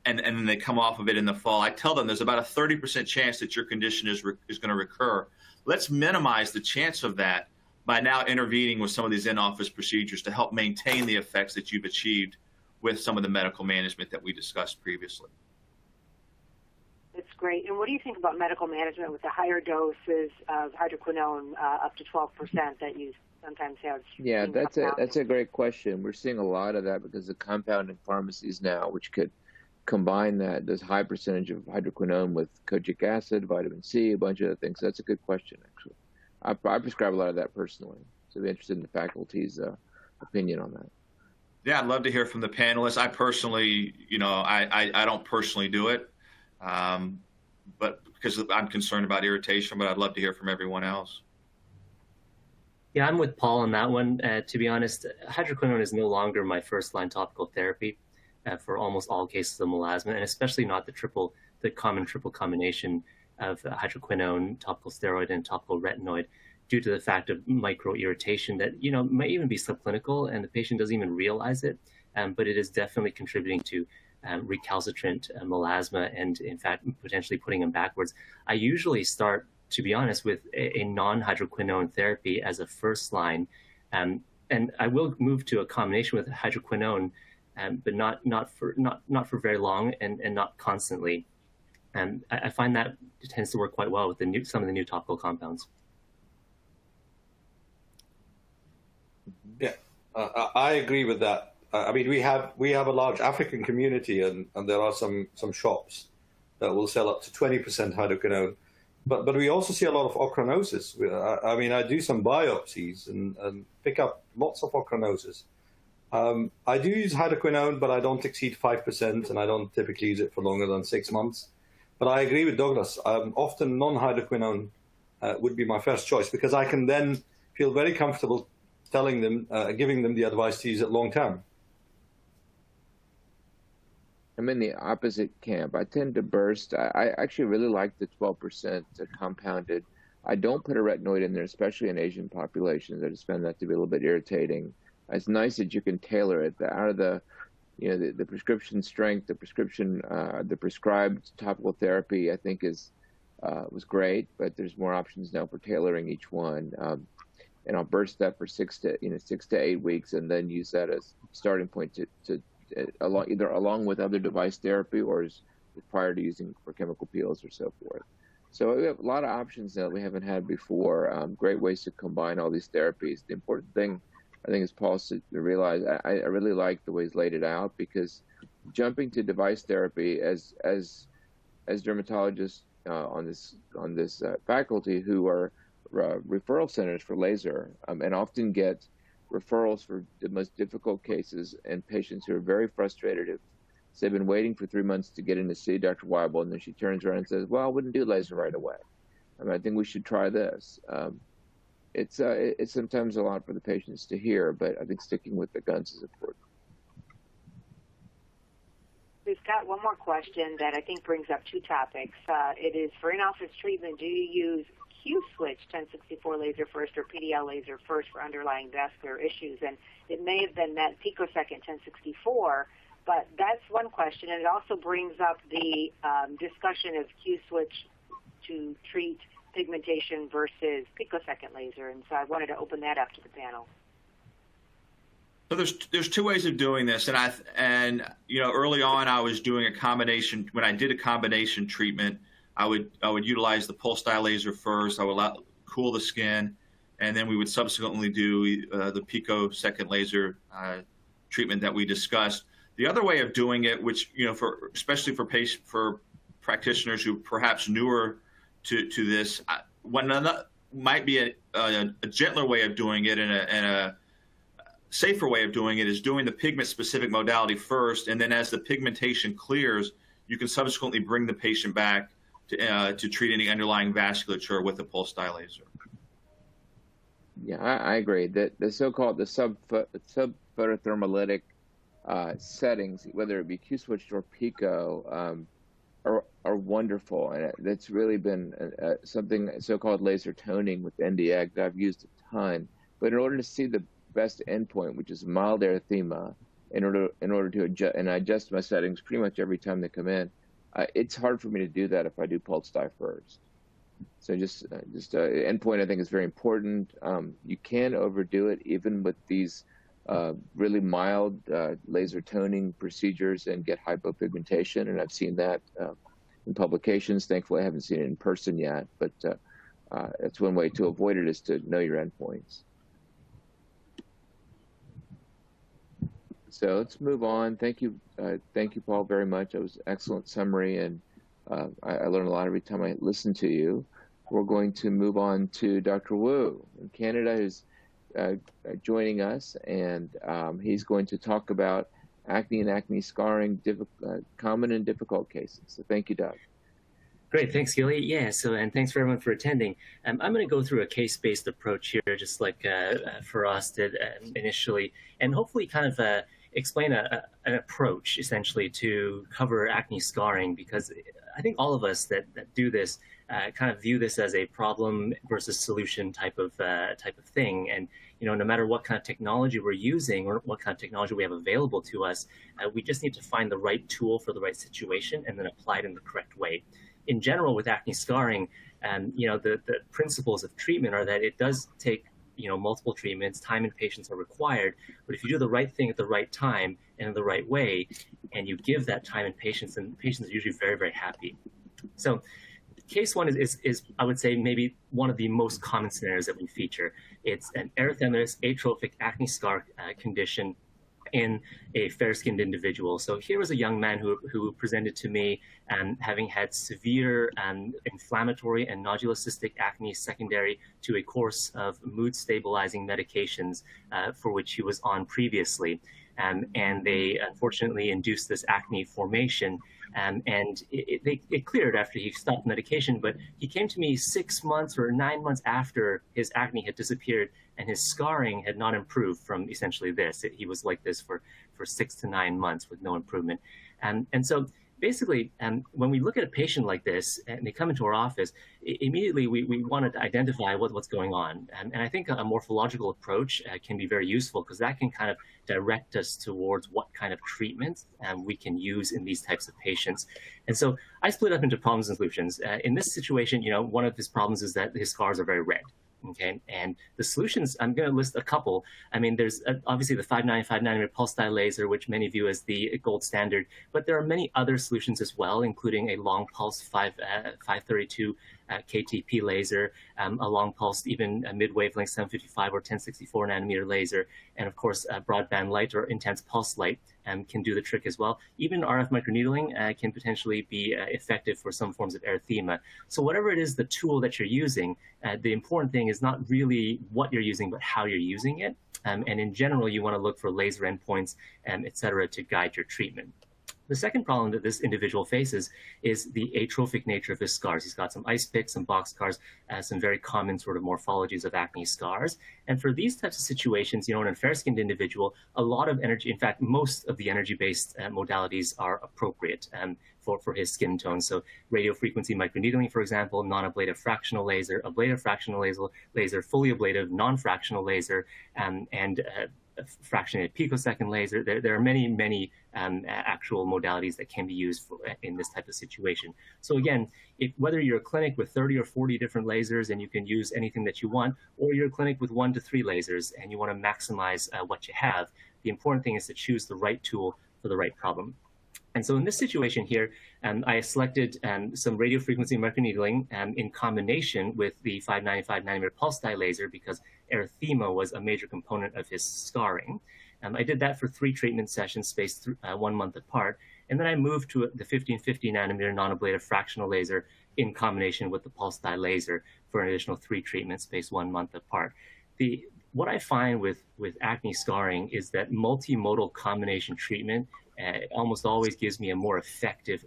and then they come off of it in the fall, I tell them there's about a 30% chance that your condition is going to recur. Let's minimize the chance of that by now intervening with some of these in-office procedures to help maintain the effects that you've achieved with some of the medical management that we discussed previously. That's great. And what do you think about medical management with the higher doses of hydroquinone, up to 12% that you sometimes have. Yeah, that's a great question. We're seeing a lot of that because of compounding pharmacies now, which could combine this high percentage of hydroquinone with kojic acid, vitamin C, a bunch of other things. So that's a good question, actually. I prescribe a lot of that personally, so I'd be interested in the faculty's opinion on that. Yeah, I'd love to hear from the panelists. I personally, I don't personally do it, but because I'm concerned about irritation, but I'd love to hear from everyone else. Yeah, I'm with Paul on that one. To be honest, hydroquinone is no longer my first-line topical therapy for almost all cases of melasma, and especially not the common triple combination of hydroquinone, topical steroid, and topical retinoid, due to the fact of micro-irritation that might even be subclinical, and the patient doesn't even realize it, but it is definitely contributing to recalcitrant melasma, and in fact potentially putting them backwards. I usually start, to be honest, with a non-hydroquinone therapy as a first line, and I will move to a combination with hydroquinone, but not for very long, and not constantly. And I find that it tends to work quite well with some of the new topical compounds. Yeah, I agree with that. I mean, we have a large African community, and there are some shops that will sell up to 20% hydroquinone. But we also see a lot of ochronosis. I mean, I do some biopsies and pick up lots of ochronosis. I do use hydroquinone, but I don't exceed 5%, and I don't typically use it for longer than 6 months. But I agree with Douglas. Often non-hydroquinone would be my first choice, because I can then feel very comfortable telling them, giving them the advice to use it long term. I'm in the opposite camp. I tend to burst. I actually really like the 12% compounded. I don't put a retinoid in there, especially in Asian populations. I just find that to be a little bit irritating. It's nice that you can tailor it. Out of the prescription strength, the prescribed topical therapy, I think was great, but there's more options now for tailoring each one. And I'll burst that for 6 to 8 weeks, and then use that as starting point to either along with other device therapy or as prior to using for chemical peels or so forth. So we have a lot of options that we haven't had before. Great ways to combine all these therapies. The important thing, I think, is Paul to realize. I really like the way he's laid it out, because jumping to device therapy as dermatologists on this faculty who are referral centers for laser, and often get referrals for the most difficult cases and patients who are very frustrated if they've been waiting for 3 months to get in to see Dr. Weibel, and then she turns around and says, well, I wouldn't do laser right away. I think we should try this. It's sometimes a lot for the patients to hear, but I think sticking with the guns is important. We've got one more question that I think brings up two topics. It is, for in-office treatment, do you use Q-switch 1064 laser first or PDL laser first for underlying vascular issues? And it may have been that picosecond 1064, but that's one question. And it also brings up the discussion of Q-switch to treat pigmentation versus picosecond laser. And so I wanted to open that up to the panel. So there's two ways of doing this, and early on I was doing a combination. When I did a combination treatment, I would utilize the pulse dye laser first. I would cool the skin, and then we would subsequently do the picosecond laser treatment that we discussed. The other way of doing it, which especially for practitioners who perhaps newer to this, might be a gentler way of doing it, and a safer way of doing it is doing the pigment-specific modality first, and then as the pigmentation clears, you can subsequently bring the patient back to treat any underlying vasculature with the pulse dye laser. Yeah, I agree. The so-called subphotothermolytic settings, whether it be Q-switched or pico, are wonderful, and it's really been something so-called laser toning with NDX that I've used a ton. But in order to see the best endpoint, which is mild erythema, in order to adjust my settings pretty much every time they come in, it's hard for me to do that if I do pulse dye first. So just endpoint, I think, is very important. You can overdo it even with these really mild laser toning procedures and get hypopigmentation, and I've seen that in publications. Thankfully, I haven't seen it in person yet, but that's one way to avoid it, is to know your endpoints. So let's move on. Thank you, Paul, very much. It was an excellent summary, and I learn a lot every time I listen to you. We're going to move on to Dr. Wu in Canada, who's joining us, and he's going to talk about acne and acne scarring, common and difficult cases. So thank you, Doc. Great, thanks, Gilly. Yeah, and thanks for everyone for attending. I'm going to go through a case-based approach here, just like Faraz did initially, and hopefully kind of explain an approach, essentially, to cover acne scarring, because I think all of us that do this kind of view this as a problem versus solution type of thing. And no matter what kind of technology we're using or what kind of technology we have available to us, we just need to find the right tool for the right situation and then apply it in the correct way. In general, with acne scarring, the principles of treatment are that it does take multiple treatments, time and patience are required, but if you do the right thing at the right time and in the right way, and you give that time and patience, then patients are usually very, very happy. So case one is I would say maybe one of the most common scenarios that we feature. It's an erythematous atrophic acne scar condition in a fair-skinned individual. So here was a young man who presented to me having had severe inflammatory and nodulous cystic acne secondary to a course of mood-stabilizing medications for which he was on previously. And they unfortunately induced this acne formation. And it cleared after he stopped medication, but he came to me 6 months or 9 months after his acne had disappeared and his scarring had not improved from essentially this. He was like this for 6 to 9 months with no improvement. And so basically, when we look at a patient like this and they come into our office, immediately we want to identify what's going on. And I think a morphological approach can be very useful, because that can kind of direct us towards what kind of treatments we can use in these types of patients. And so I split up into problems and solutions. In this situation, one of his problems is that his scars are very red. Okay, and the solutions, I'm going to list a couple. I mean, there's obviously the 595 nanometer pulse dye laser, which many view as the gold standard, but there are many other solutions as well, including a long pulse 532 KTP laser, a long pulse, even a mid-wavelength 755 or 1064 nanometer laser, and of course, broadband light or intense pulse light can do the trick as well. Even RF microneedling can potentially be effective for some forms of erythema. So whatever it is, the tool that you're using, the important thing is not really what you're using, but how you're using it. And in general, you want to look for laser endpoints, et cetera, to guide your treatment. The second problem that this individual faces is the atrophic nature of his scars. He's got some ice picks, some box scars, some very common sort of morphologies of acne scars. And for these types of situations, in a fair-skinned individual, a lot of energy, in fact, most of the energy-based modalities are appropriate for his skin tone. So radiofrequency microneedling, for example, non-ablative fractional laser, ablative fractional laser, fully ablative non-fractional laser, and fractionated picosecond laser. There are many, many actual modalities that can be used in this type of situation. So again, whether you're a clinic with 30 or 40 different lasers and you can use anything that you want, or you're a clinic with 1 to 3 lasers and you want to maximize what you have, the important thing is to choose the right tool for the right problem. And so in this situation here, I selected some radiofrequency microneedling in combination with the 595 nanometer pulse dye laser, because erythema was a major component of his scarring. I did that for 3 treatment sessions spaced 1 month apart. And then I moved to the 1550 nanometer non-ablative fractional laser in combination with the pulse dye laser for an additional 3 treatments spaced 1 month apart. What I find with acne scarring is that multimodal combination treatment almost always gives me a more effective,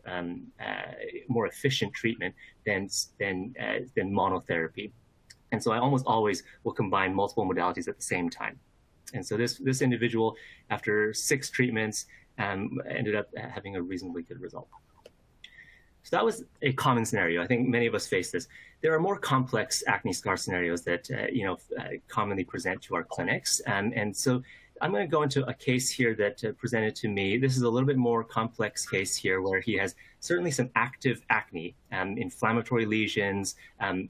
more efficient treatment than monotherapy. And so I almost always will combine multiple modalities at the same time. And so this individual, after 6 treatments, ended up having a reasonably good result. So that was a common scenario. I think many of us face this. There are more complex acne scar scenarios that commonly present to our clinics. And so I'm going to go into a case here that presented to me. This is a little bit more complex case here, where he has certainly some active acne, inflammatory lesions,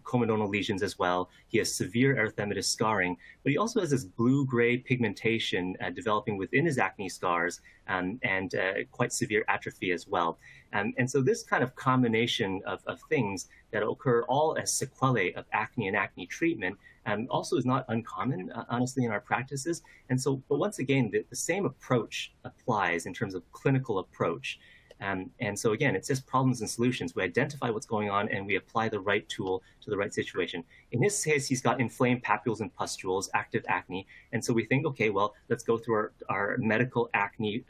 comedonal lesions as well. He has severe erythematous scarring, but he also has this blue-gray pigmentation developing within his acne scars, and quite severe atrophy as well. And so this kind of combination of things that occur all as sequelae of acne and acne treatment also is not uncommon, honestly, in our practices. And so, but once again, the same approach applies in terms of clinical approach. And so again, it's just problems and solutions. We identify what's going on and we apply the right tool to the right situation. In his case, he's got inflamed papules and pustules, active acne. And so we think, okay, well, let's go through our medical acne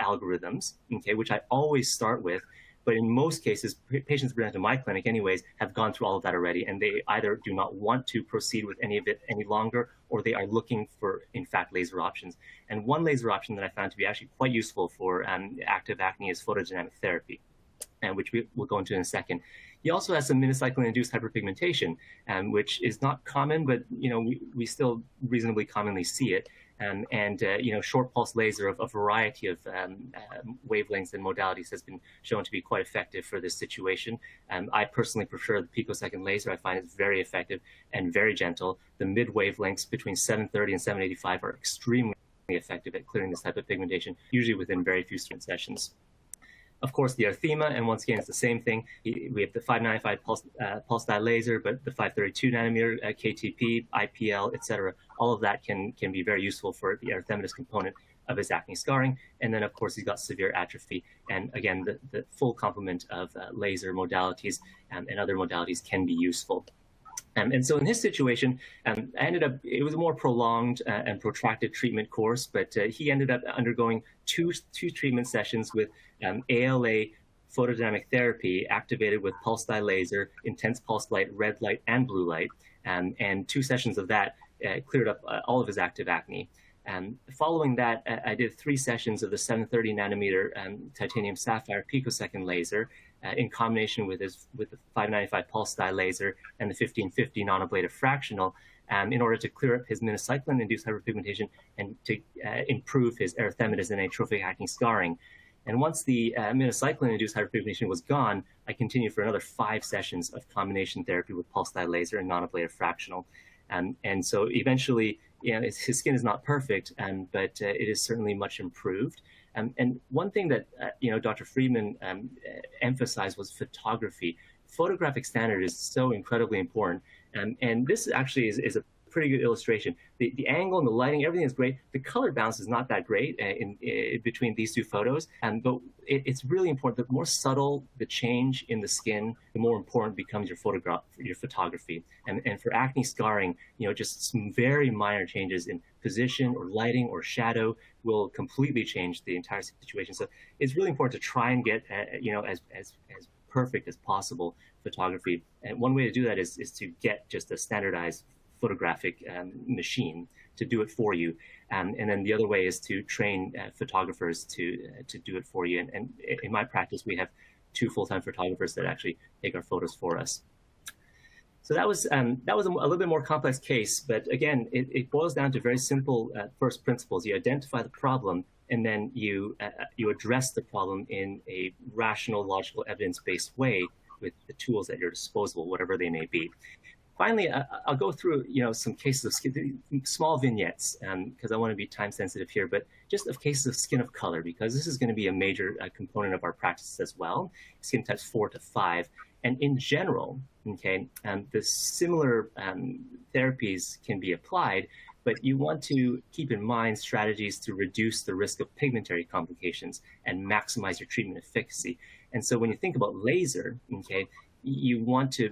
algorithms, okay, which I always start with. But in most cases, patients present to my clinic anyways have gone through all of that already, and they either do not want to proceed with any of it any longer, or they are looking for, in fact, laser options. And one laser option that I found to be actually quite useful for active acne is photodynamic therapy, which we'll go into in a second. He also has some minocycline-induced hyperpigmentation, which is not common, but we still reasonably commonly see it. Short pulse laser of a variety of wavelengths and modalities has been shown to be quite effective for this situation. I personally prefer the picosecond laser. I find it very effective and very gentle. The mid wavelengths between 730 and 785 are extremely effective at clearing this type of pigmentation, usually within very few sessions. Of course, the erythema, and once again, it's the same thing. We have the 595 pulse dye laser, but the 532 nanometer KTP, IPL, et cetera, all of that can be very useful for the erythematous component of his acne scarring. And then, of course, he's got severe atrophy. And again, the full complement of laser modalities and other modalities can be useful. And so in his situation, it was a more prolonged and protracted treatment course, but he ended up undergoing two treatment sessions with ALA photodynamic therapy activated with pulse dye laser, intense pulse light, red light, and blue light. And 2 sessions of that cleared up all of his active acne. Following that, I did 3 sessions of the 730 nanometer titanium sapphire picosecond laser in combination with the 595 pulse dye laser and the 1550 non-ablative fractional in order to clear up his minocycline-induced hyperpigmentation and to improve his erythematous and atrophic acne scarring. And once the minocycline-induced hyperpigmentation was gone, I continued for another 5 sessions of combination therapy with pulse dye laser and non-ablative fractional. And so eventually, his skin is not perfect, but it is certainly much improved. And one thing that Dr. Friedman emphasized was photography. Photographic standard is so incredibly important, and this actually is a pretty good illustration. The angle and the lighting, everything is great. The color balance is not that great in between these 2 photos, but it's really important. The more subtle the change in the skin, the more important becomes your photography. And for acne scarring, just some very minor changes in position or lighting or shadow will completely change the entire situation. So it's really important to try and get as perfect as possible photography. And one way to do that is to get just a standardized photographic machine to do it for you. And then the other way is to train photographers to do it for you. And in my practice, we have 2 full-time photographers that actually take our photos for us. So that was a little bit more complex case, but again, it boils down to very simple first principles. You identify the problem, and then you address the problem in a rational, logical, evidence-based way with the tools at your disposal, whatever they may be. Finally, I'll go through some cases of skin, small vignettes, because I want to be time sensitive here, but just of cases of skin of color, because this is going to be a major component of our practice as well, skin types 4 to 5. And in general, okay, the similar therapies can be applied, but you want to keep in mind strategies to reduce the risk of pigmentary complications and maximize your treatment efficacy. And so when you think about laser, okay, you want to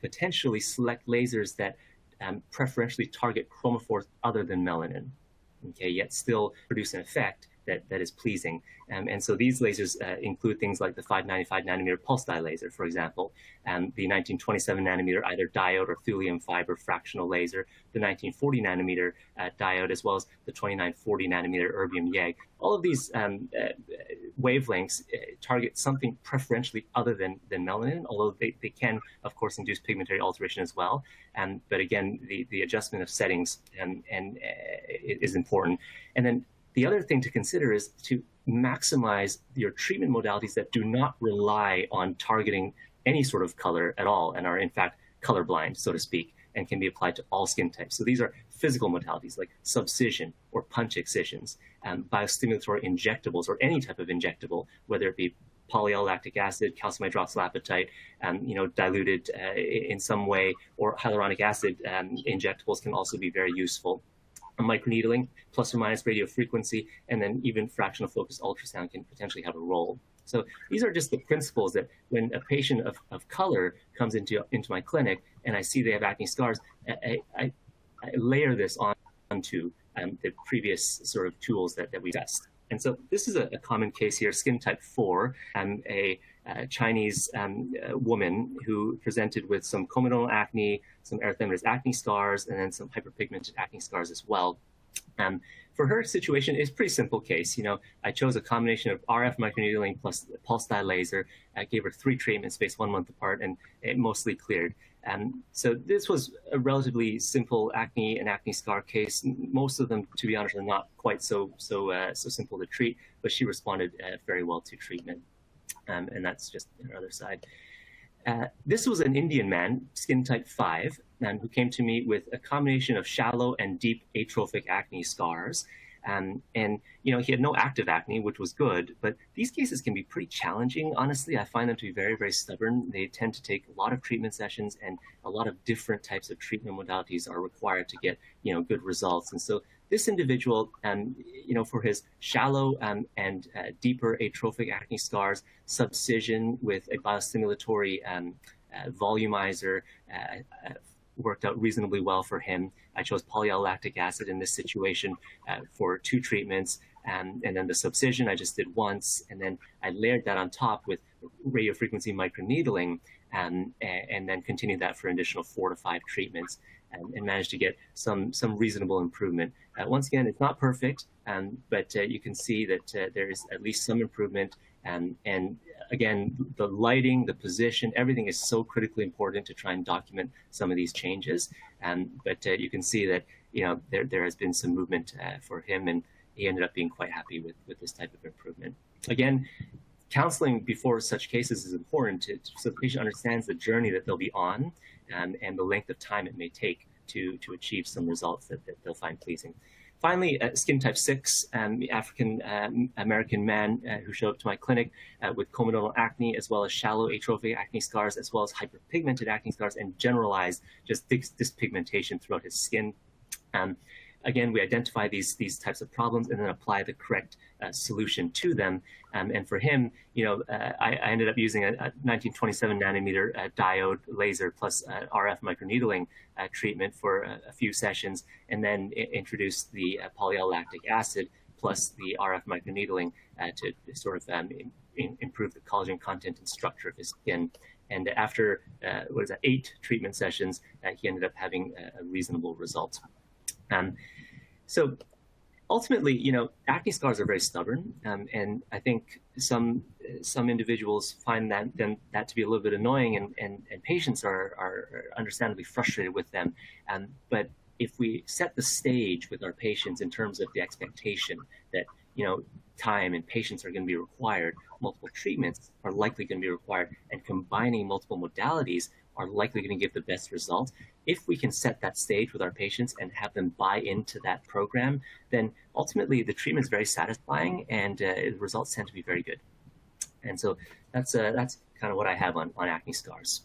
potentially select lasers that preferentially target chromophores other than melanin, okay, yet still produce an effect that is pleasing. And so these lasers include things like the 595 nanometer pulse dye laser, for example, the 1927 nanometer either diode or thulium fiber fractional laser, the 1940 nanometer diode, as well as the 2940 nanometer erbium YAG. All of these wavelengths target something preferentially other than melanin, although they can, of course, induce pigmentary alteration as well. But again, the adjustment of settings is important. And then the other thing to consider is to maximize your treatment modalities that do not rely on targeting any sort of color at all and are in fact colorblind, so to speak, and can be applied to all skin types. So these are physical modalities like subcision or punch excisions, biostimulatory injectables or any type of injectable, whether it be polyallolactic acid, calcium hydroxylapatite, diluted in some way, or hyaluronic acid injectables can also be very useful. Microneedling, plus or minus radio frequency, and then even fractional focus ultrasound can potentially have a role. So these are just the principles that when a patient of color comes into my clinic and I see they have acne scars, I layer this onto the previous sort of tools that we test. And so this is a common case here, skin type 4, a Chinese woman who presented with some comedonal acne, some erythematous acne scars, and then some hyperpigmented acne scars as well. For her situation, it's a pretty simple case. I chose a combination of RF microneedling plus pulse dye laser. I gave her 3 treatments spaced 1 month apart, and it mostly cleared. So this was a relatively simple acne and acne scar case. Most of them, to be honest, are not quite so simple to treat, but she responded very well to treatment. And that's just her other side. This was an Indian man, skin type 5, who came to me with a combination of shallow and deep atrophic acne scars. And he had no active acne, which was good, but these cases can be pretty challenging. Honestly, I find them to be very, very stubborn. They tend to take a lot of treatment sessions, and a lot of different types of treatment modalities are required to get, good results. And so this individual, for his shallow and deeper atrophic acne scars, subcision with a biostimulatory volumizer worked out reasonably well for him. I chose polyallolactic acid in this situation for 2 treatments, and then the subcision I just did once, and then I layered that on top with radiofrequency microneedling, and then continued that for an additional 4 to 5 treatments, and managed to get some reasonable improvement. Once again, it's not perfect, but you can see that there is at least some improvement. And again, the lighting, the position, everything is so critically important to try and document some of these changes. But you can see that there has been some movement for him, and he ended up being quite happy with this type of improvement. Again, counseling before such cases is important so the patient understands the journey that they'll be on, and the length of time it may take to achieve some results that they'll find pleasing. Finally, skin type 6, African American man who showed up to my clinic with comedonal acne, as well as shallow atrophic acne scars, as well as hyperpigmented acne scars, and generalized just dyspigmentation throughout his skin. Again, we identify these types of problems and then apply the correct solution to them. And for him, I ended up using a 1927 nanometer diode laser plus RF microneedling treatment for a few sessions, and then introduced the polyallolactic acid plus the RF microneedling to sort of improve the collagen content and structure of his skin. And after 8 treatment sessions, he ended up having a reasonable result. So ultimately, acne scars are very stubborn, and I think some individuals find that to be a little bit annoying, and patients are understandably frustrated with them. But if we set the stage with our patients in terms of the expectation that time and patience are going to be required, multiple treatments are likely going to be required, and combining multiple modalities are likely going to give the best results. If we can set that stage with our patients and have them buy into that program, then ultimately the treatment is very satisfying, and the results tend to be very good. And so that's kind of what I have on acne scars.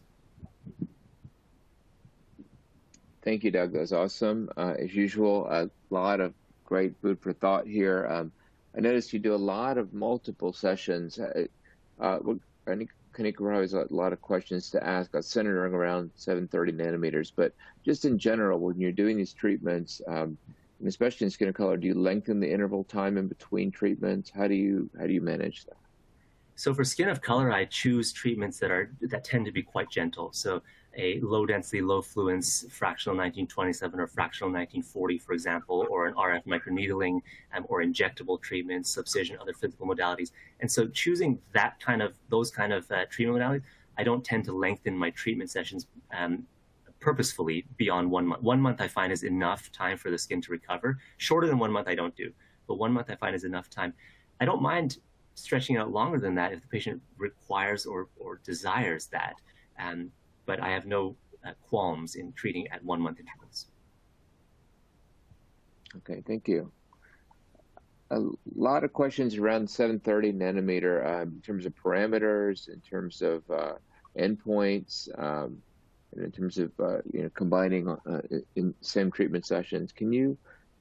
Thank you, Doug. That was awesome. As usual, a lot of great food for thought here. I noticed you do a lot of multiple sessions. Kanika has a lot of questions to ask, centering around 730 nanometers. But just in general, when you're doing these treatments, and especially in skin of color, do you lengthen the interval time in between treatments? How do you manage that? So for skin of color, I choose treatments that tend to be quite gentle. So a low density, low fluence fractional 1927 or fractional 1940, for example, or an RF microneedling or injectable treatments, subcision, other physical modalities. And so choosing those kind of treatment modalities, I don't tend to lengthen my treatment sessions purposefully beyond 1 month. 1 month I find is enough time for the skin to recover. Shorter than 1 month I don't do, but 1 month I find is enough time. I don't mind stretching out longer than that if the patient requires or desires that. But I have no qualms in treating at 1 month intervals. Okay, thank you. A lot of questions around 730 nanometer in terms of parameters, in terms of endpoints, and in terms of combining in same treatment sessions. Can you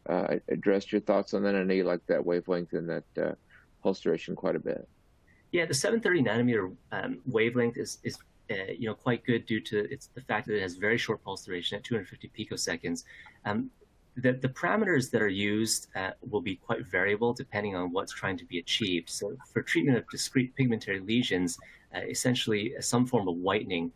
address your thoughts on that? I know you like that wavelength and that pulse duration quite a bit. Yeah, the 730 nanometer wavelength is quite good due to the fact that it has very short pulse duration at 250 picoseconds. The parameters that are used will be quite variable depending on what's trying to be achieved. So for treatment of discrete pigmentary lesions, essentially some form of whitening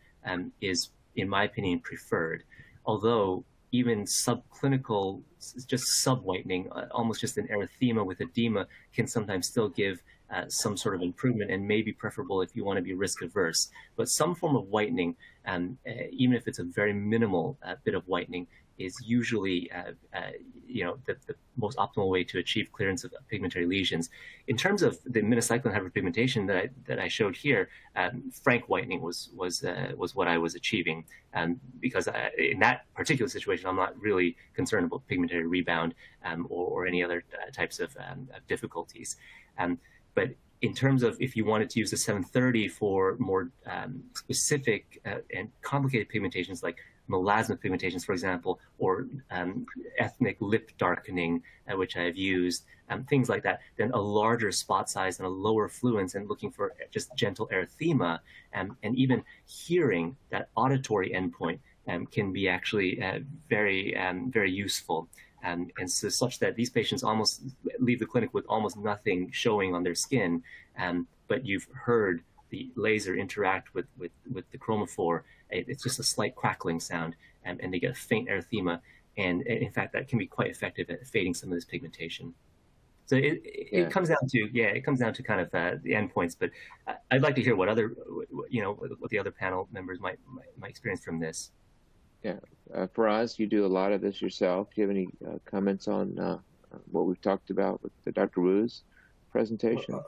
is, in my opinion, preferred. Although even subclinical, just sub-whitening, almost just an erythema with edema, can sometimes still give some sort of improvement and may be preferable if you want to be risk averse. But some form of whitening, even if it's a very minimal bit of whitening, is usually the most optimal way to achieve clearance of pigmentary lesions. In terms of the minocycline hyperpigmentation that I showed here, frank whitening was what I was achieving, because in that particular situation, I'm not really concerned about pigmentary rebound or any other types of difficulties. But in terms of if you wanted to use the 730 for more specific and complicated pigmentations like melasma pigmentations, for example, or ethnic lip darkening, which I have used, things like that, then a larger spot size and a lower fluence and looking for just gentle erythema, and even hearing, that auditory endpoint can be actually very useful. And so such that these patients almost leave the clinic with almost nothing showing on their skin, but you've heard the laser interact with the chromophore. It's just a slight crackling sound, and they get a faint erythema. And in fact, that can be quite effective at fading some of this pigmentation. So it comes down to kind of the endpoints. But I'd like to hear what the other panel members might experience from this. Yeah, Faraz, you do a lot of this yourself. Do you have any comments on what we've talked about with Dr. Wu's presentation?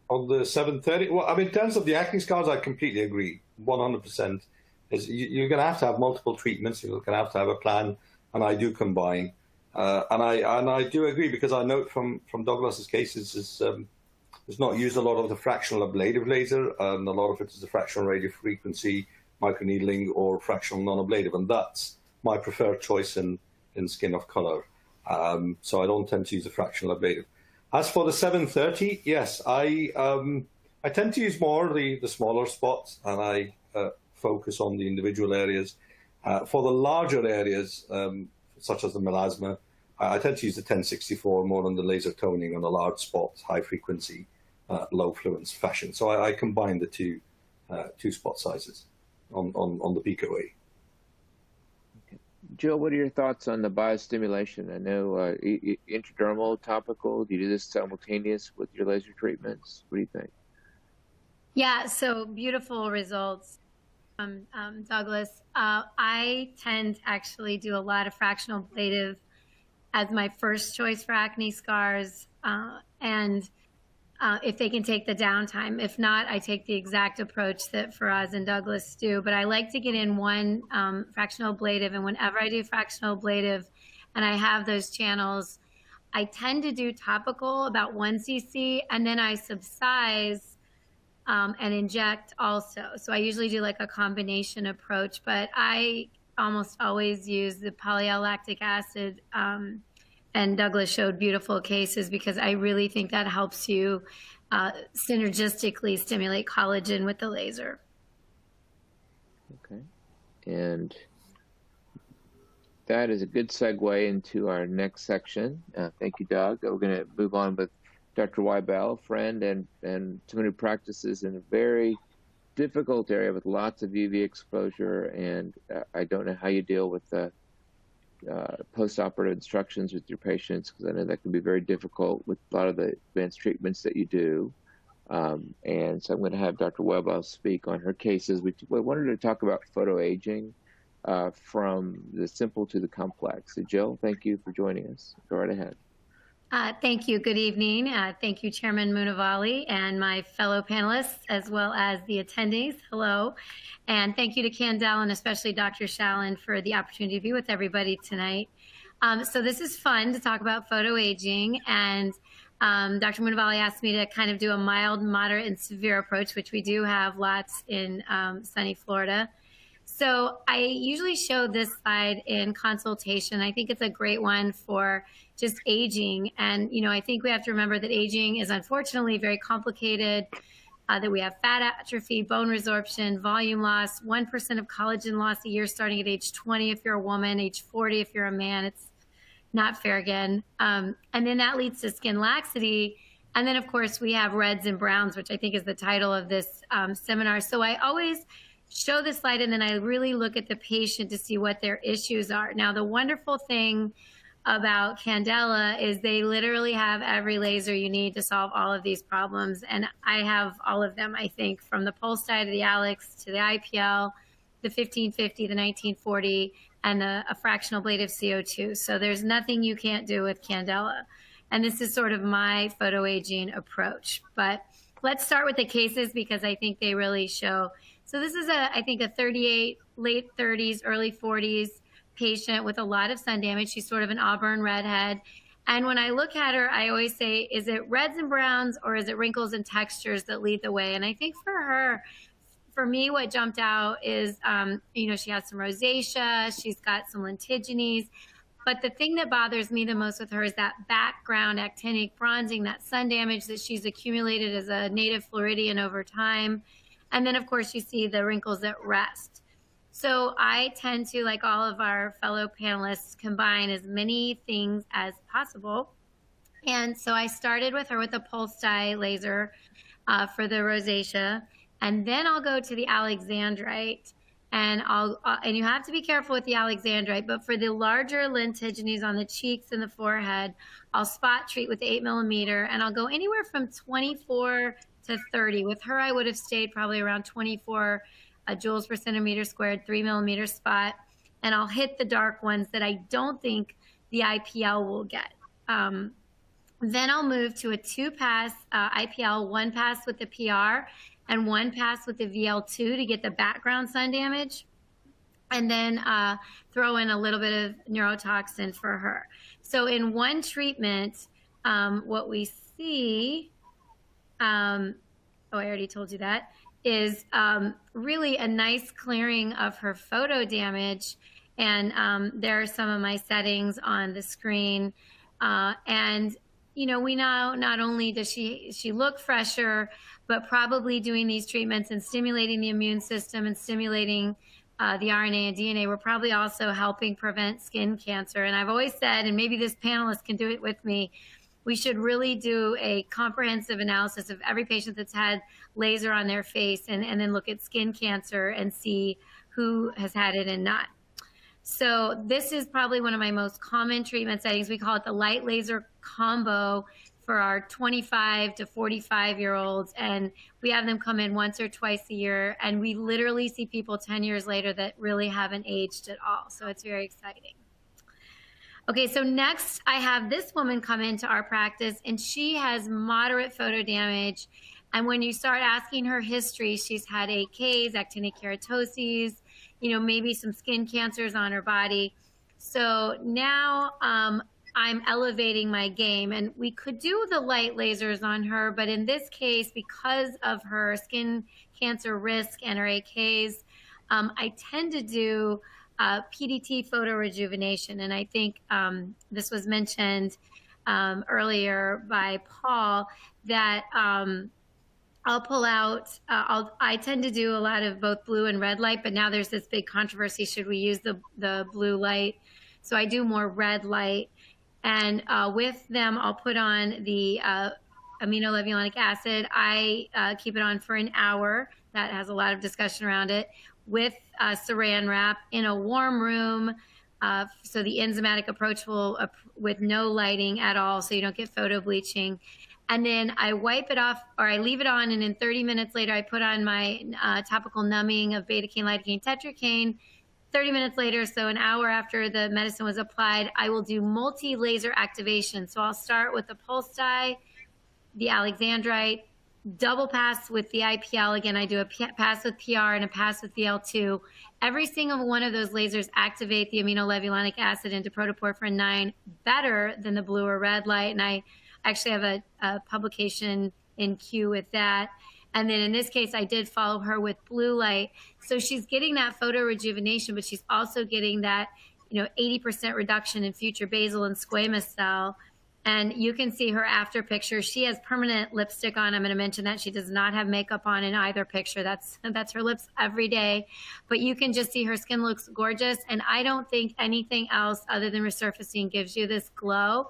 On the 730, well, I mean, in terms of the acne scars, I completely agree, 100%. You're going to have multiple treatments. You're going to have a plan, and I do combine. And I do agree, because I note from Douglas's cases is not used a lot of the fractional ablative laser, and a lot of it is the fractional radio frequency microneedling or fractional non-ablative, and that's my preferred choice in skin of color. So I don't tend to use the fractional ablative. As for the 730, yes, I tend to use more the smaller spots, and I focus on the individual areas. For the larger areas, such as the melasma, I tend to use the 1064 more on the laser toning on the large spots, high frequency, low fluence fashion. So I combine the two spot sizes on the Pico A. Jill, what are your thoughts on the biostimulation? I know intradermal, topical. Do you do this simultaneous with your laser treatments? What do you think? Yeah, so beautiful results, Douglas. I tend to actually do a lot of fractional ablative as my first choice for acne scars, and if they can take the downtime. If not, I take the exact approach that Faraz and Douglas do. But I like to get in one fractional ablative, and whenever I do fractional ablative and I have those channels, I tend to do topical about 1 cc, and then I subsize and inject also. So I usually do like a combination approach, but I almost always use the polyalactic acid, and Douglas showed beautiful cases, because I really think that helps you synergistically stimulate collagen with the laser. Okay. And that is a good segue into our next section. Thank you, Doug. We're going to move on with Dr. Weibel, friend and someone who practices in a very difficult area with lots of UV exposure, and I don't know how you deal with the post-operative instructions with your patients, because I know that can be very difficult with a lot of the advanced treatments that you do. And so I'm going to have Dr. Weibel speak on her cases. We wanted to talk about photoaging from the simple to the complex. So Jill, thank you for joining us. Go right ahead. Thank you. Good evening. Thank you, Chairman Munavali, and my fellow panelists, as well as the attendees. Hello. And thank you to Candel and especially Dr. Shallon for the opportunity to be with everybody tonight. So this is fun to talk about photoaging, and Dr. Munavali asked me to kind of do a mild, moderate, and severe approach, which we do have lots in sunny Florida. So I usually show this slide in consultation. I think it's a great one for just aging. And, you know, I think we have to remember that aging is unfortunately very complicated, that we have fat atrophy, bone resorption, volume loss, 1% of collagen loss a year starting at age 20 if you're a woman, age 40 if you're a man. It's not fair again. And then that leads to skin laxity. And then, of course, we have reds and browns, which I think is the title of this seminar. So I always show this slide and then I really look at the patient to see what their issues are. Now, the wonderful thing about Candela is they literally have every laser you need to solve all of these problems. And I have all of them, I think, from the pulse dye to the Alex to the IPL, the 1550, the 1940, and a fractional blade of CO2. So there's nothing you can't do with Candela. And this is sort of my photoaging approach. But let's start with the cases because I think they really show. So this is, I think, a 38, late 30s, early 40s patient with a lot of sun damage. She's sort of an auburn redhead. And when I look at her, I always say, is it reds and browns or is it wrinkles and textures that lead the way? And I think for her, for me, what jumped out is, you know, she has some rosacea, she's got some lentigines. But the thing that bothers me the most with her is that background actinic bronzing, that sun damage that she's accumulated as a native Floridian over time. And then, of course, you see the wrinkles at rest. So I tend to, like all of our fellow panelists, combine as many things as possible. And so I started with her with a pulse dye laser for the rosacea. And then I'll go to the alexandrite. And and you have to be careful with the alexandrite, but for the larger lentigines on the cheeks and the forehead, I'll spot treat with 8 millimeter, and I'll go anywhere from 24 to 30. With her, I would have stayed probably around 24 joules per centimeter squared, 3 millimeter spot, and I'll hit the dark ones that I don't think the IPL will get. Then I'll move to a 2-pass IPL, 1 pass with the PR, and 1 pass with the VL2 to get the background sun damage, and then throw in a little bit of neurotoxin for her. So in one treatment, what we see, I already told you that, is really a nice clearing of her photo damage. And there are some of my settings on the screen. And, you know, we know not only does she look fresher, but probably doing these treatments and stimulating the immune system and stimulating the RNA and DNA, we're probably also helping prevent skin cancer. And I've always said, and maybe this panelist can do it with me, we should really do a comprehensive analysis of every patient that's had laser on their face and then look at skin cancer and see who has had it and not. So this is probably one of my most common treatment settings. We call it the light laser combo for our 25 to 45-year-olds. And we have them come in once or twice a year. And we literally see people 10 years later that really haven't aged at all. So it's very exciting. Okay, so next I have this woman come into our practice and she has moderate photo damage. And when you start asking her history, she's had AKs, actinic keratoses, you know, maybe some skin cancers on her body. So now I'm elevating my game, and we could do the light lasers on her, but in this case, because of her skin cancer risk and her AKs, I tend to do PDT photo rejuvenation. And I think this was mentioned earlier by Paul that I'll pull out, I tend to do a lot of both blue and red light, but now there's this big controversy, should we use the blue light? So I do more red light. And with them, I'll put on the aminolevulinic acid. I keep it on for an hour. That has a lot of discussion around it, with saran wrap in a warm room. So the enzymatic approach will, with no lighting at all, so you don't get photo bleaching. And then I wipe it off, or I leave it on, and then 30 minutes later, I put on my topical numbing of beta-caine, lidocaine, tetracaine. 30 minutes later, so an hour after the medicine was applied, I will do multi-laser activation. So I'll start with the pulse dye, the alexandrite, double pass with the IPL. Again, I do a pass with PR and a pass with VL2. Every single one of those lasers activate the aminolevulinic acid into protoporphyrin 9 better than the blue or red light. And I actually have a publication in queue with that. And then in this case, I did follow her with blue light. So she's getting that photo rejuvenation, but she's also getting that, 80% reduction in future basal and squamous cell. And you can see her after picture. She has permanent lipstick on. I'm going to mention that she does not have makeup on in either picture. That's her lips every day. But you can just see her skin looks gorgeous. And I don't think anything else other than resurfacing gives you this glow.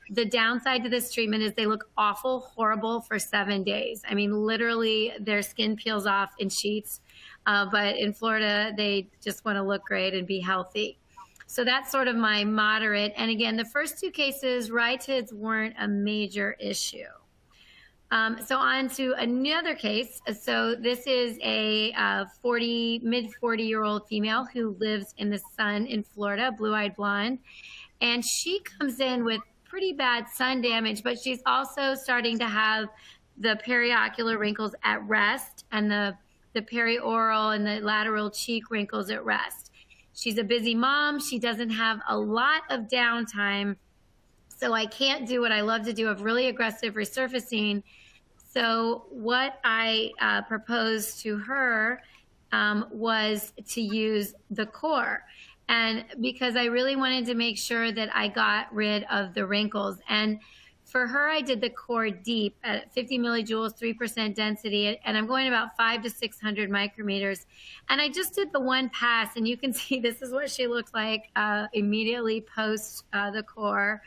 The downside to this treatment is they look awful, horrible for 7 days. I mean, literally their skin peels off in sheets. But in Florida, they just want to look great and be healthy. So that's sort of my moderate. And again, the first two cases, rhytids weren't a major issue. So on to another case. So this is a mid 40-year-old female who lives in the sun in Florida, blue-eyed blonde. And she comes in with pretty bad sun damage, but she's also starting to have the periocular wrinkles at rest and the perioral and the lateral cheek wrinkles at rest. She's a busy mom. She doesn't have a lot of downtime. So I can't do what I love to do of really aggressive resurfacing. So what I proposed to her was to use the core. And because I really wanted to make sure that I got rid of the wrinkles. And for her, I did the core deep at 50 millijoules, 3% density, and I'm going about 500 to 600 micrometers. And I just did the one pass, and you can see this is what she looked like immediately post the core.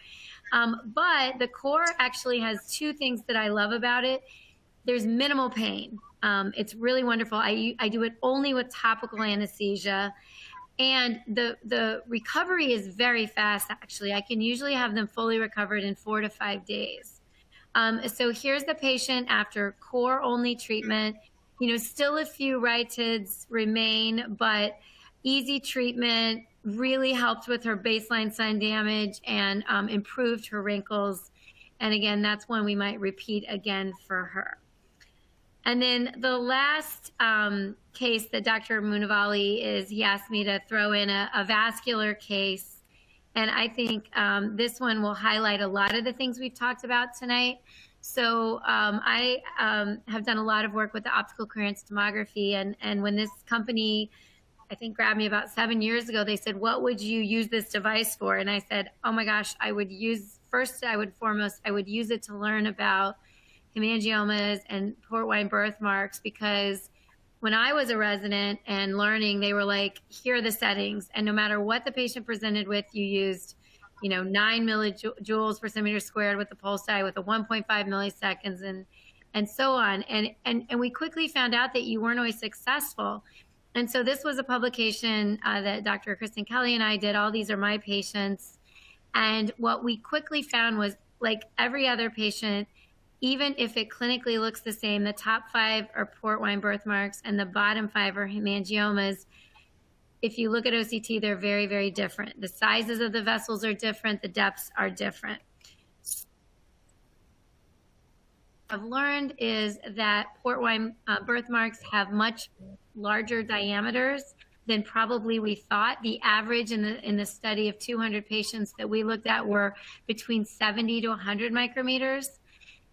But the core actually has two things that I love about it. There's minimal pain. It's really wonderful. I do it only with topical anesthesia. And the recovery is very fast, actually. I can usually have them fully recovered in 4 to 5 days. So here's the patient after core-only treatment. Still a few rhytids remain, but easy treatment really helped with her baseline sun damage and improved her wrinkles. And again, that's one we might repeat again for her. And then the last case that Dr. Munavali he asked me to throw in a vascular case. And I think this one will highlight a lot of the things we've talked about tonight. So I have done a lot of work with the optical coherence tomography. And when this company, I think, grabbed me about 7 years ago, they said, what would you use this device for? And I said, oh my gosh, I would use it to learn about hemangiomas and port wine birthmarks, because when I was a resident and learning, they were like, here are the settings. And no matter what the patient presented with, you used, 9 millijoules per centimeter squared with the pulse dye with a 1.5 milliseconds and so on. And we quickly found out that you weren't always successful. And so this was a publication that Dr. Kristen Kelly and I did. All these are my patients. And what we quickly found was, like every other patient, even if it clinically looks the same, the top 5 are port wine birthmarks and the bottom 5 are hemangiomas. If you look at OCT, they're very, very different. The sizes of the vessels are different. The depths are different. What I've learned is that port wine birthmarks have much larger diameters than probably we thought. The average in the study of 200 patients that we looked at were between 70 to 100 micrometers.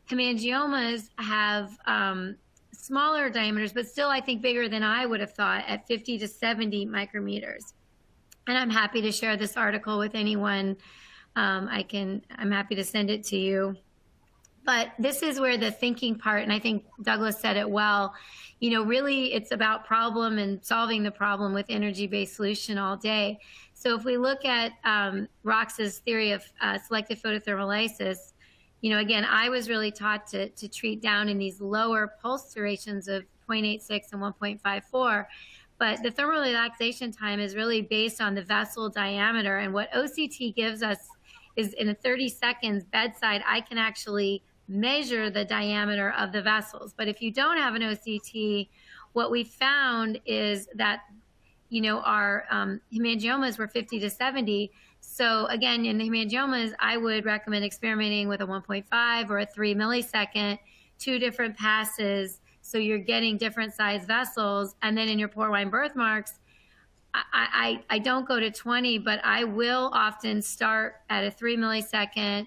Hemangiomas have smaller diameters, but still, I think, bigger than I would have thought at 50 to 70 micrometers. And I'm happy to share this article with anyone. I'm happy to send it to you. But this is where the thinking part, and I think Douglas said it well, really it's about problem and solving the problem with energy-based solution all day. So if we look at Rox's theory of selective photothermolysis, again, I was really taught to treat down in these lower pulse durations of 0.86 and 1.54. But the thermal relaxation time is really based on the vessel diameter. And what OCT gives us is in 30 seconds bedside, I can actually measure the diameter of the vessels. But if you don't have an OCT, what we found is that our hemangiomas were 50 to 70. So again, in the hemangiomas, I would recommend experimenting with a 1.5 or a 3 millisecond, 2 different passes. So you're getting different size vessels. And then in your port wine birthmarks, I don't go to 20, but I will often start at a 3 millisecond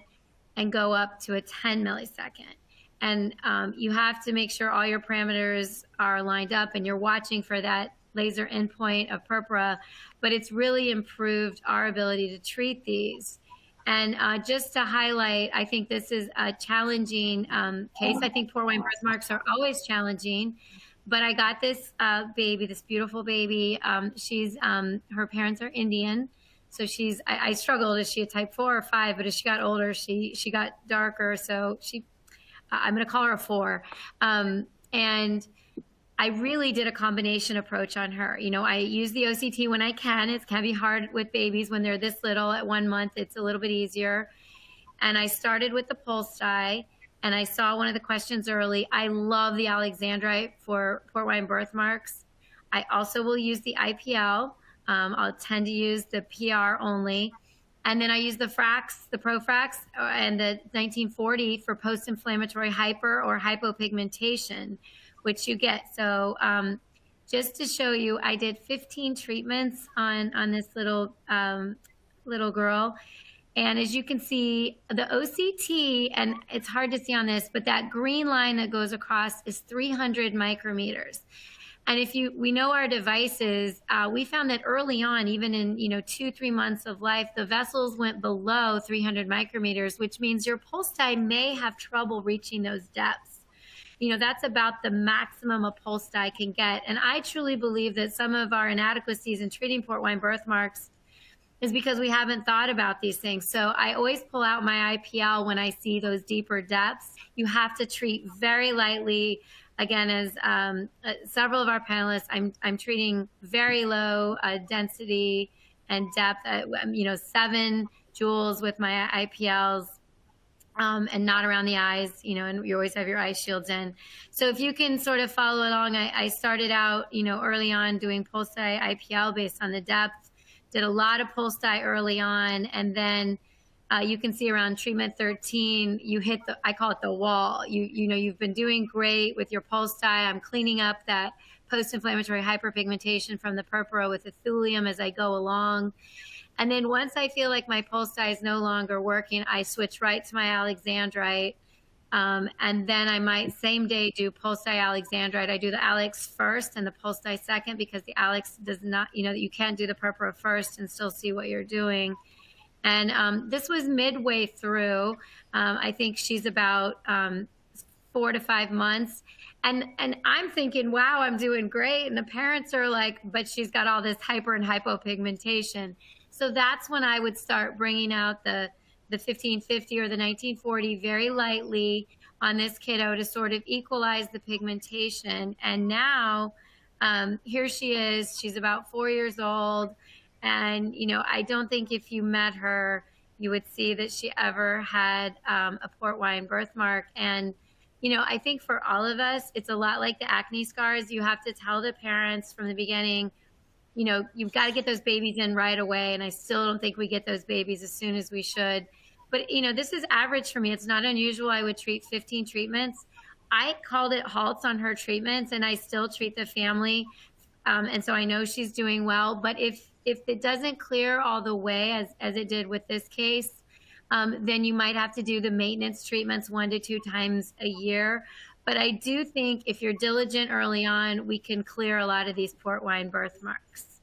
and go up to a 10 millisecond. And you have to make sure all your parameters are lined up and you're watching for that laser endpoint of purpura, but it's really improved our ability to treat these. And just to highlight, I think this is a challenging case. I think port wine birthmarks are always challenging, but I got this baby, this beautiful baby. She's her parents are Indian, so I struggled. Is she a type 4 or 5? But as she got older, she got darker. So I'm going to call her a 4. And I really did a combination approach on her. I use the OCT when I can. It can be hard with babies when they're this little. At 1 month, it's a little bit easier. And I started with the pulse dye, and I saw one of the questions early. I love the Alexandrite for port wine birthmarks. I also will use the IPL. I'll tend to use the PR only. And then I use the Frax, the ProFrax, and the 1940 for post-inflammatory hyper or hypopigmentation, which you get. So just to show you, I did 15 treatments on this little girl. And as you can see, the OCT, and it's hard to see on this, but that green line that goes across is 300 micrometers. And we know our devices, we found that early on, even in 2-3 months of life, the vessels went below 300 micrometers, which means your pulse dye may have trouble reaching those depths. That's about the maximum a pulse dye can get. And I truly believe that some of our inadequacies in treating port wine birthmarks is because we haven't thought about these things. So I always pull out my IPL when I see those deeper depths. You have to treat very lightly. Again, as several of our panelists, I'm treating very low density and depth, 7 joules with my IPLs, and not around the eyes, and you always have your eye shields in. So if you can sort of follow along, I started out, early on doing pulse dye IPL based on the depth, did a lot of pulse dye early on, and then you can see around treatment 13, you hit I call it the wall. You've been doing great with your pulse dye. I'm cleaning up that post-inflammatory hyperpigmentation from the purpura with the thulium as I go along. And then once I feel like my pulse dye is no longer working, I switch right to my Alexandrite. And then I might same day do pulse dye Alexandrite. I do the Alex first and the pulse dye second, because the Alex does not, you can't do the purpura first and still see what you're doing. And this was midway through. I think she's about 4 to 5 months. And I'm thinking, wow, I'm doing great. And the parents are like, but she's got all this hyper and hypopigmentation. So that's when I would start bringing out the 1550 or the 1940 very lightly on this kiddo to sort of equalize the pigmentation. And now here she is. She's about 4 years old. And, I don't think if you met her, you would see that she ever had a port wine birthmark. And, I think for all of us, it's a lot like the acne scars. You have to tell the parents from the beginning, you've got to get those babies in right away. And I still don't think we get those babies as soon as we should. But, this is average for me. It's not unusual. I would treat 15 treatments. I called it halts on her treatments, and I still treat the family. And so I know she's doing well. But if it doesn't clear all the way as it did with this case, then you might have to do the maintenance treatments 1 to 2 times a year. But I do think if you're diligent early on, we can clear a lot of these port wine birthmarks.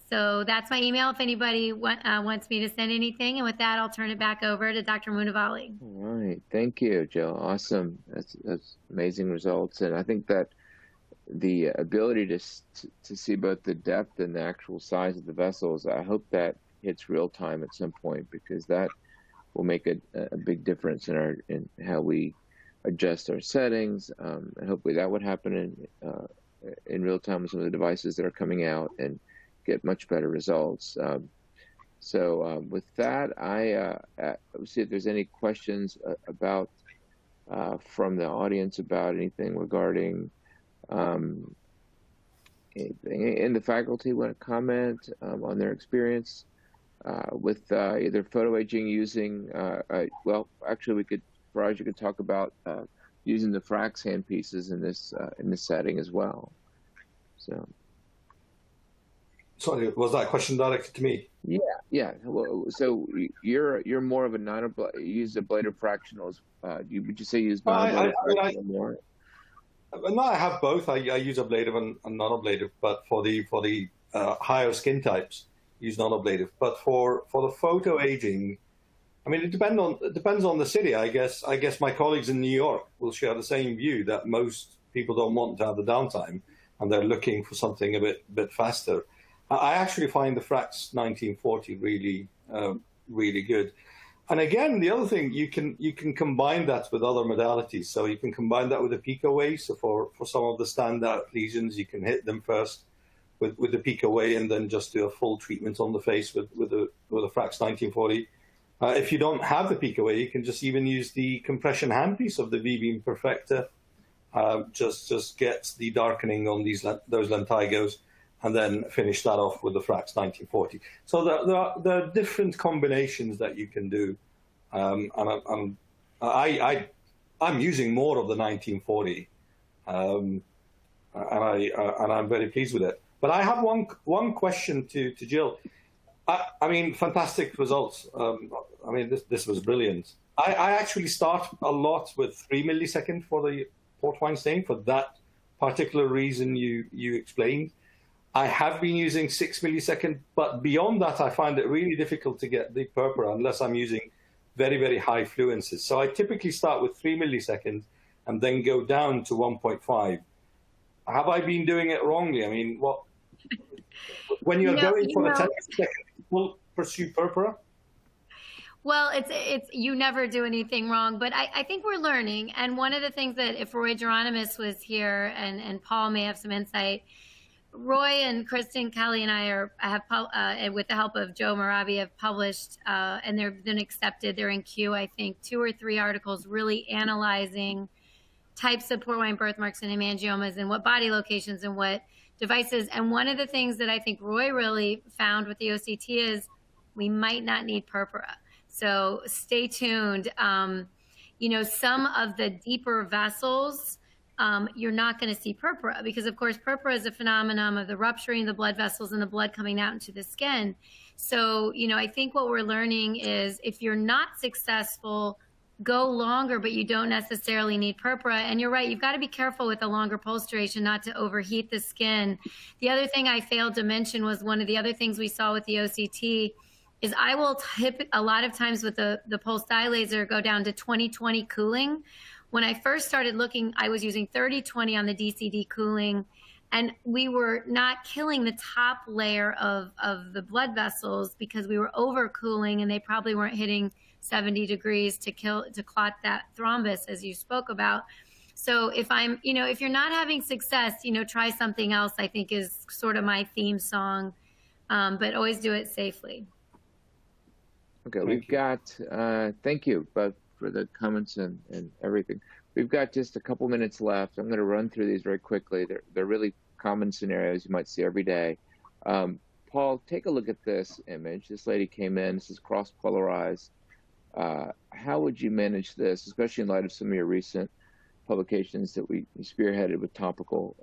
So that's my email if anybody wants me to send anything. And with that, I'll turn it back over to Dr. Munavali. All right. Thank you, Jill. Awesome. That's amazing results. And I think that the ability to see both the depth and the actual size of the vessels, I hope that hits real time at some point, because that will make a big difference in how we adjust our settings. And hopefully that would happen in real time with some of the devices that are coming out, and get much better results. So with that, we'll see if there's any questions about from the audience about anything regarding Anything in the faculty want to comment on their experience with either photo aging using, well, actually we could, Faraj, you could talk about using the Frax handpieces in this setting as well. So. Sorry, was that question directed to me? Yeah. Well, so you're more of a use ablative fractionals. Would you say use non-ablative fractional more? No, I have both. I use ablative and non-ablative, but for the higher skin types, use non-ablative. But for the photo aging, I mean, it depends on the city. I guess my colleagues in New York will share the same view that most people don't want to have the downtime, and they're looking for something a bit faster. I actually find the Frax 1940 really good. And again, the other thing, you can combine that with other modalities. So you can combine that with a pico way. So for some of the standout lesions, you can hit them first with the pico way, and then just do a full treatment on the face with a Frax 1940. If you don't have the pico way, you can just even use the compression handpiece of the V-beam Perfecta. Just get the darkening on those lentigos, and then finish that off with the Frax 1940. So there are different combinations that you can do, and I'm using more of the 1940, and I'm very pleased with it. But I have one question to Jill. I mean, fantastic results. I mean, this was brilliant. I actually start a lot with 3 millisecond for the port wine stain for that particular reason you explained. I have been using 6 millisecond, but beyond that, I find it really difficult to get the purpura unless I'm using very, very high fluences. So I typically start with 3 milliseconds and then go down to 1.5. Have I been doing it wrongly? I mean, when you're going for the 10 milliseconds, will pursue purpura? Well, it's you never do anything wrong, but I think we're learning. And one of the things that if Roy Geronimus was here and Paul may have some insight, Roy and Kristen, Kelly, and I have, with the help of Joe Marabi, have published, and they've been accepted. They're in queue, I think, 2 or 3 articles really analyzing types of port wine birthmarks and hemangiomas and what body locations and what devices. And one of the things that I think Roy really found with the OCT is we might not need purpura. So stay tuned. You know, some of the deeper vessels, you're not going to see purpura because, of course, purpura is a phenomenon of the rupturing of the blood vessels and the blood coming out into the skin. So, you know, I think what we're learning is if you're not successful, go longer, but you don't necessarily need purpura. And you're right, you've got to be careful with the longer pulse duration not to overheat the skin. The other thing I failed to mention was one of the other things we saw with the OCT is I will tip a lot of times with the pulse dye laser go down to 20/20 cooling. When I first started looking, I was using 30/20 on the DCD cooling, and we were not killing the top layer of the blood vessels because we were overcooling, and they probably weren't hitting 70 degrees to clot that thrombus, as you spoke about. So if you're not having success, try something else, I think is sort of my theme song, but always do it safely. Okay, we've got, thank you both for the comments and everything. We've got just a couple minutes left. I'm going to run through these very quickly. They're really common scenarios you might see every day. Paul, take a look at this image. This lady came in. This is cross-polarized. How would you manage this, especially in light of some of your recent publications that we spearheaded with topical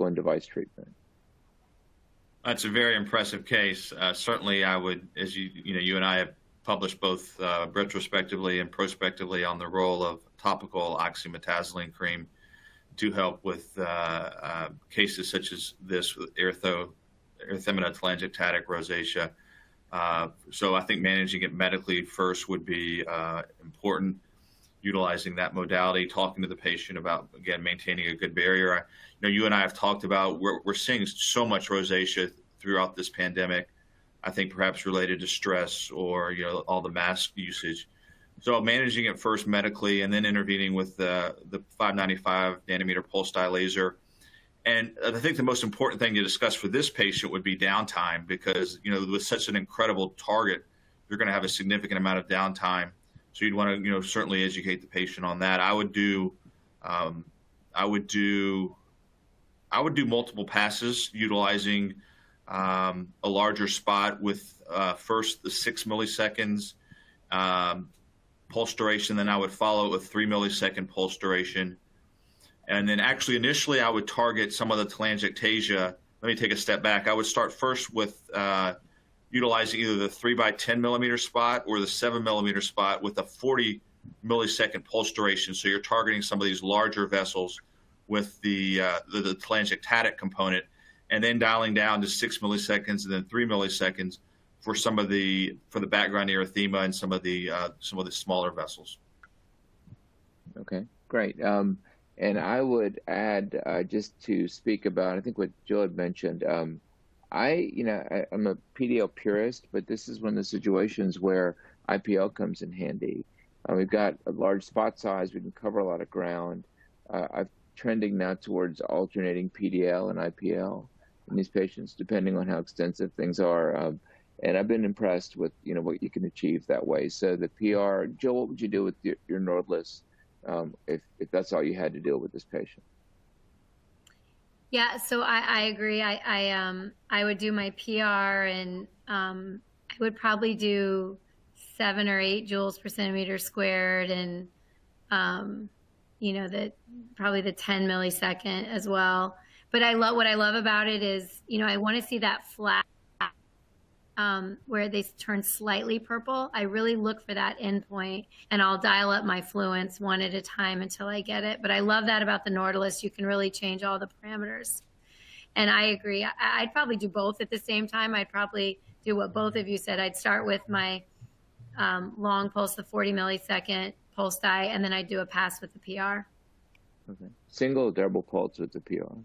and device treatment? That's a very impressive case. Certainly, I would, as you and I have published both retrospectively and prospectively on the role of topical oxymetazoline cream to help with cases such as this with erythema telangiectatic rosacea. So I think managing it medically first would be important, utilizing that modality, talking to the patient about, again, maintaining a good barrier. You and I have talked about, we're seeing so much rosacea throughout this pandemic, I think perhaps related to stress or, all the mask usage. So managing it first medically and then intervening with the 595 nanometer pulse dye laser. And I think the most important thing to discuss for this patient would be downtime because, with such an incredible target, you're going to have a significant amount of downtime. So you'd want to, certainly educate the patient on that. I would do I would do multiple passes utilizing a larger spot with first the 6 milliseconds pulse duration, then I would follow it with 3 millisecond pulse duration. And then actually initially I would target some of the telangiectasia. Let me take a step back. I would start first with utilizing either the 3 by 10 millimeter spot or the 7 millimeter spot with a 40 millisecond pulse duration. So you're targeting some of these larger vessels with the telangiectatic component, and then dialing down to 6 milliseconds and then 3 milliseconds for the background erythema and some of the smaller vessels. Okay, great. And I would add, just to speak about, I think what Jill had mentioned, I'm a PDL purist, but this is one of the situations where IPL comes in handy. We've got a large spot size. We can cover a lot of ground. I'm trending now towards alternating PDL and IPL in these patients, depending on how extensive things are. And I've been impressed with, what you can achieve that way. So the PR, Jill, what would you do with your Nordless if that's all you had to deal with this patient? Yeah, so I agree. I would do my PR, and I would probably do 7 or 8 joules per centimeter squared, and probably the 10 millisecond as well. But what I love about it is, I want to see that flat where they turn slightly purple. I really look for that endpoint, and I'll dial up my fluence one at a time until I get it. But I love that about the Nautilus. You can really change all the parameters. And I agree. I'd probably do both at the same time. I'd probably do what both of you said. I'd start with my long pulse, the 40 millisecond pulse dye, and then I'd do a pass with the PR. Okay. Single or double pulse with the PR?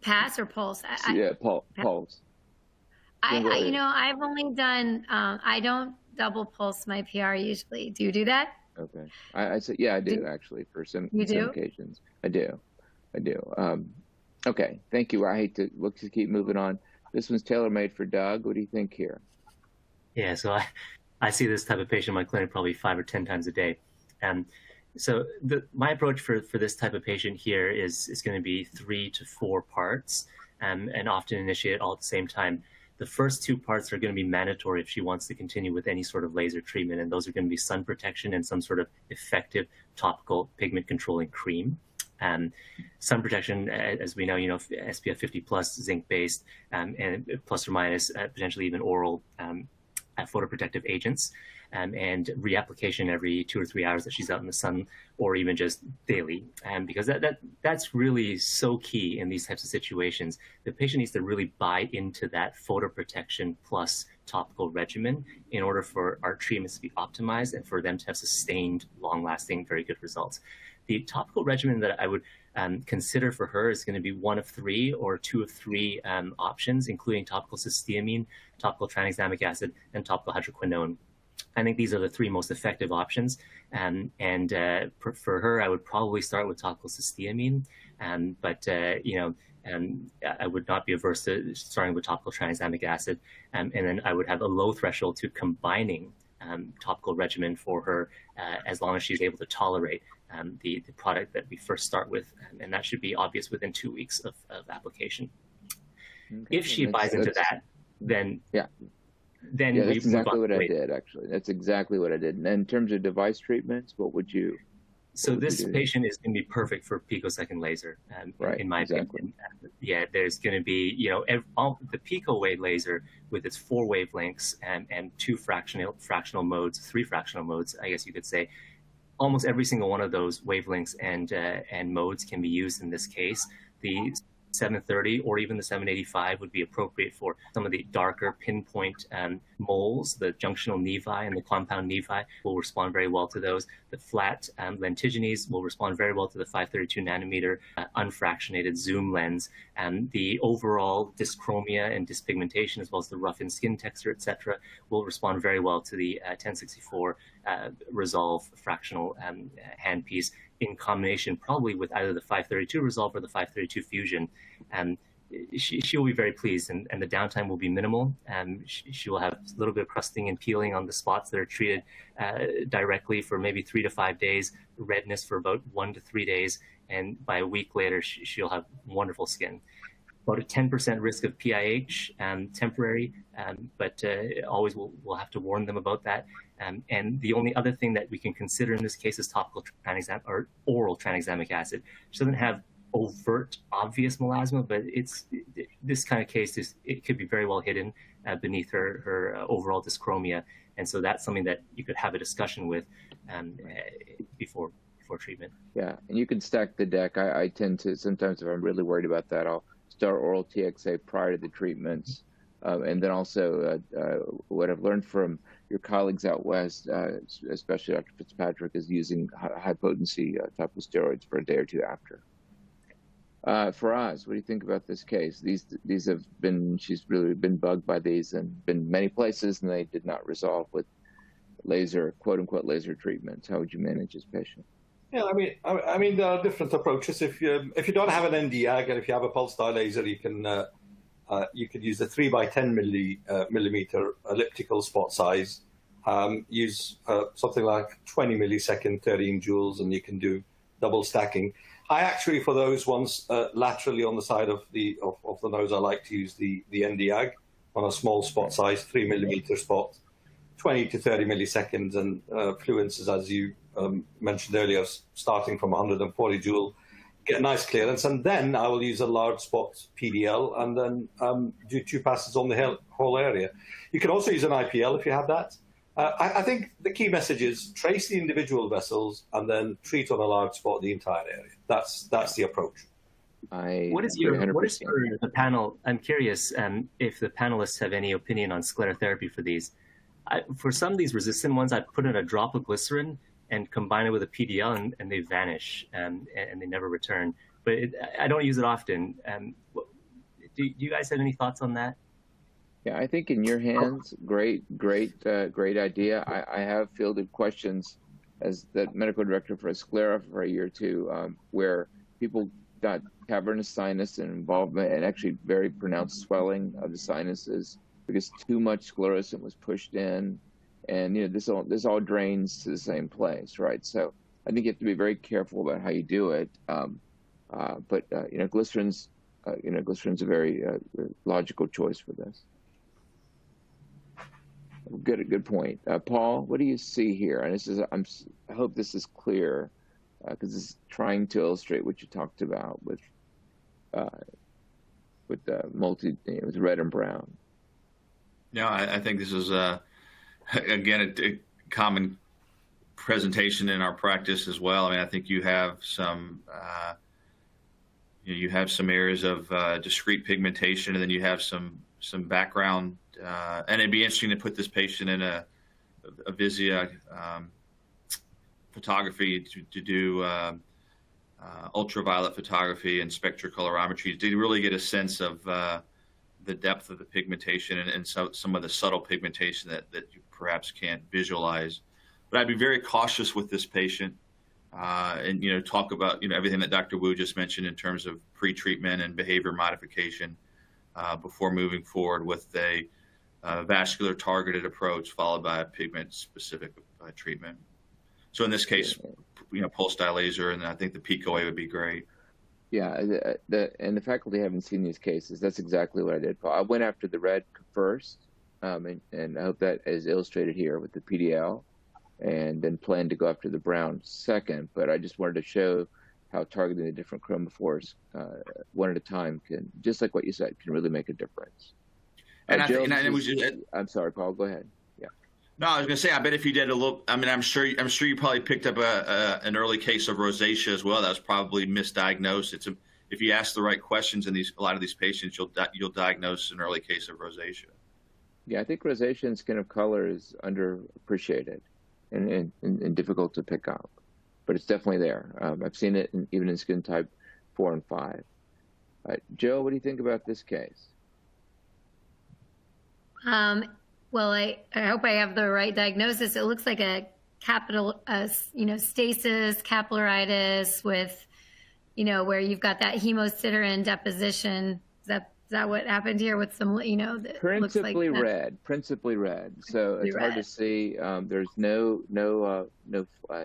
Pass or pulse? Pulse. I've only done, I don't double pulse my PR usually. Do you do that? Okay. I said, yeah, I do actually for some occasions. I do. Okay. Thank you. I hate to keep moving on. This one's tailor-made for Doug. What do you think here? Yeah, so I see this type of patient in my clinic probably 5 or 10 times a day. So my approach for this type of patient here is going to be 3 to 4 parts, and often initiate all at the same time. The first 2 parts are going to be mandatory if she wants to continue with any sort of laser treatment, and those are going to be sun protection and some sort of effective topical pigment controlling cream. Sun protection, as we know, SPF 50 plus, zinc based, and plus or minus potentially even oral photoprotective agents, and reapplication every 2 or 3 hours that she's out in the sun, or even just daily. Because that's really so key in these types of situations. The patient needs to really buy into that photoprotection plus topical regimen in order for our treatments to be optimized and for them to have sustained, long-lasting, very good results. The topical regimen that I would consider for her is going to be 1 of 3 or 2 of 3 options, including topical cysteamine, topical tranexamic acid, and topical hydroquinone. I think these are the 3 most effective options. For her, I would probably start with topical cysteamine, but I would not be averse to starting with topical tranexamic acid. And then I would have a low threshold to combining topical regimen for her as long as she's able to tolerate the product that we first start with, and that should be obvious within 2 weeks of application. Okay. If she buys into that, then that's exactly what I did. Actually, that's exactly what I did. And in terms of device treatments, what would you? So this patient is going to be perfect for picosecond laser, in my opinion. Yeah, there's going to be, the pico wave laser with its 4 wavelengths and 2 fractional modes, 3 fractional modes, I guess you could say. Almost every single one of those wavelengths and modes can be used in this case. The 730 or even the 785 would be appropriate for some of the darker pinpoint moles. The junctional nevi and the compound nevi will respond very well to those. The flat lentiginous will respond very well to the 532 nanometer unfractionated zoom lens. And the overall dyschromia and dyspigmentation, as well as the roughened skin texture, etc., will respond very well to the 1064 Resolve fractional handpiece, in combination probably with either the 532 Resolve or the 532 Fusion. She will be very pleased, and the downtime will be minimal. She will have a little bit of crusting and peeling on the spots that are treated directly for maybe 3 to 5 days, redness for about 1 to 3 days, and by a week later, she'll have wonderful skin. About a 10% risk of PIH, temporary, but always we'll have to warn them about that. And the only other thing that we can consider in this case is topical or oral tranexamic acid. She doesn't have overt, obvious melasma, but this kind of case it could be very well hidden beneath her overall dyschromia, and so that's something that you could have a discussion with before treatment. Yeah, and you can stack the deck. I tend to sometimes, if I'm really worried about that, I'll start oral TXA prior to the treatments, and then also what I've learned from your colleagues out west, especially Dr. Fitzpatrick, is using high potency topical steroids for a day or two after. Faraz, what do you think about this case? These have been, she's really been bugged by these and been many places, and they did not resolve with laser, quote unquote, laser treatments. How would you manage this patient? Yeah, I mean, there are different approaches. If you don't have an Nd:YAG, and if you have a pulse dye laser, you could use a 3 by 10 millimeter elliptical spot size. Use something like 20 millisecond 13 joules, and you can do double stacking. I actually, for those ones laterally on the side of the nose, I like to use the Nd:YAG on a small spot size, 3 millimeter spot, 20 to 30 milliseconds, and fluences, as you mentioned earlier, starting from 140 joule, get nice clearance, and then I will use a large spot PDL, and then do 2 passes on the whole area. You can also use an IPL if you have that. I think the key message is trace the individual vessels and then treat on a large spot the entire area. That's the approach. What is the panel? I'm curious if the panelists have any opinion on sclerotherapy for these. For some of these resistant ones, I put in a drop of glycerin and combine it with a PDL, and they vanish and they never return. But I don't use it often. Do you guys have any thoughts on that? Yeah, I think in your hands, great idea. I have fielded questions as the medical director for a sclera for a year or two, where people got cavernous sinus and involvement and actually very pronounced swelling of the sinuses because too much sclerosant was pushed in, and this all drains to the same place, right? So I think you have to be very careful about how you do it. But glycerin's a very logical choice for this. Good point. Paul, what do you see here? And I hope this is clear, because it's trying to illustrate what you talked about with red and brown. Yeah, I think this is again a common presentation in our practice as well. I mean, I think you have some areas of discrete pigmentation, and then you have some background. And it'd be interesting to put this patient in a Visia photography to do ultraviolet photography and spectrocolorimetry to really get a sense of the depth of the pigmentation and some of the subtle pigmentation that you perhaps can't visualize. But I'd be very cautious with this patient and talk about everything that Dr. Wu just mentioned in terms of pre-treatment and behavior modification before moving forward with a vascular targeted approach followed by a pigment specific treatment. So in this case, pulse dye laser, and I think the PICO-A would be great. Yeah, and the faculty haven't seen these cases. That's exactly what I did, Paul. I went after the red first, and I hope that is illustrated here with the PDL, and then plan to go after the brown second. But I just wanted to show how targeting the different chromophores one at a time can, just like what you said, can really make a difference. And I'm sorry, Paul, go ahead. Yeah. No, I was going to say, I bet if you did a little, I mean, I'm sure you probably picked up an early case of rosacea as well. That was probably misdiagnosed. If you ask the right questions in a lot of these patients, you'll diagnose an early case of rosacea. Yeah, I think rosacea and skin of color is underappreciated and difficult to pick up, but it's definitely there. I've seen it even in skin type 4 and 5. Joe, what do you think about this case? Well, I hope I have the right diagnosis. It looks like a capital, stasis, capillaritis with, where you've got that hemosiderin deposition. Is that what happened here with some, Principally red. So it's hard to see. There's no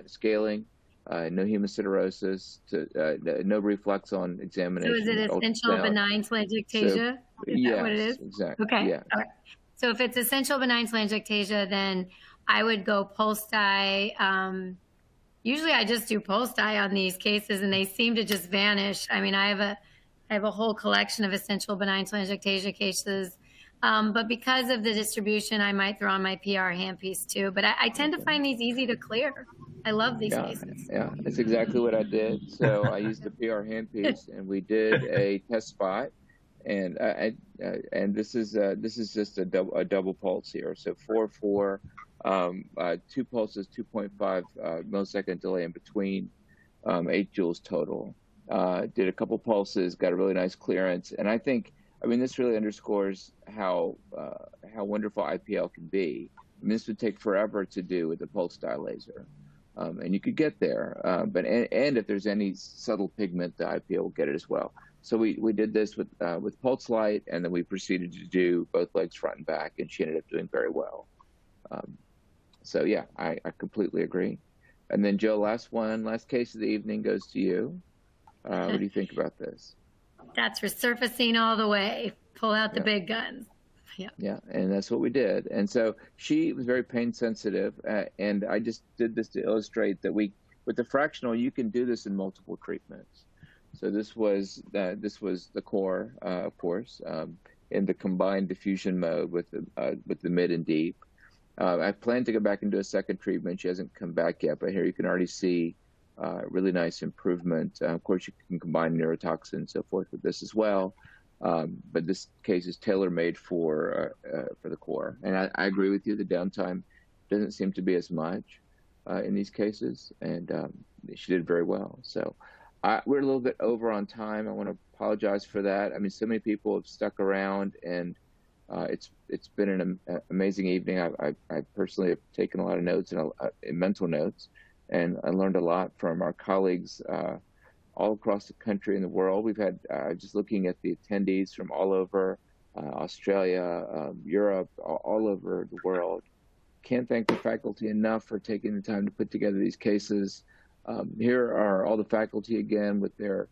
scaling. no hemosiderosis, no reflux on examination. So is it essential benign telangiectasia? Is that what it is? Exactly. Okay. Yes. All right. So if it's essential benign telangiectasia, then I would go pulse dye. Usually I just do pulse dye on these cases and they seem to just vanish. I mean, I have a whole collection of essential benign telangiectasia cases. But because of the distribution, I might throw on my PR handpiece too. But I tend to find these easy to clear. I love these cases. Yeah, that's exactly what I did. So I used the PR handpiece, and we did a test spot, and this is just a double pulse here. So 4-4, 2 pulses, 2.5 millisecond delay in between, 8 joules total. Did a couple pulses, got a really nice clearance, and I mean, this really underscores how wonderful IPL can be. I mean, this would take forever to do with the pulse dye laser. And you could get there, but if there's any subtle pigment, the IPL will get it as well. So we did this with pulse light, and then we proceeded to do both legs front and back, and she ended up doing very well. So yeah, I completely agree. And then Joe, last case of the evening goes to you. What do you think about this? That's resurfacing all the way. Pull out the big guns. Yeah. Yeah, and that's what we did. And so she was very pain sensitive, and I just did this to illustrate that with the fractional, you can do this in multiple treatments. So this was the core, of course, in the combined diffusion mode with the mid and deep. I plan to go back and do a second treatment. She hasn't come back yet, but here you can already see really nice improvement. Of course, you can combine neurotoxin and so forth with this as well. But this case is tailor-made for the core. And I agree with you, the downtime doesn't seem to be as much in these cases, and she did very well. So we're a little bit over on time. I want to apologize for that. I mean, so many people have stuck around, and it's been an amazing evening. I personally have taken a lot of notes and mental notes, and I learned a lot from our colleagues all across the country and the world. We've had, just looking at the attendees from all over Australia, Europe, all over the world. Can't thank the faculty enough for taking the time to put together these cases. Here are all the faculty again with their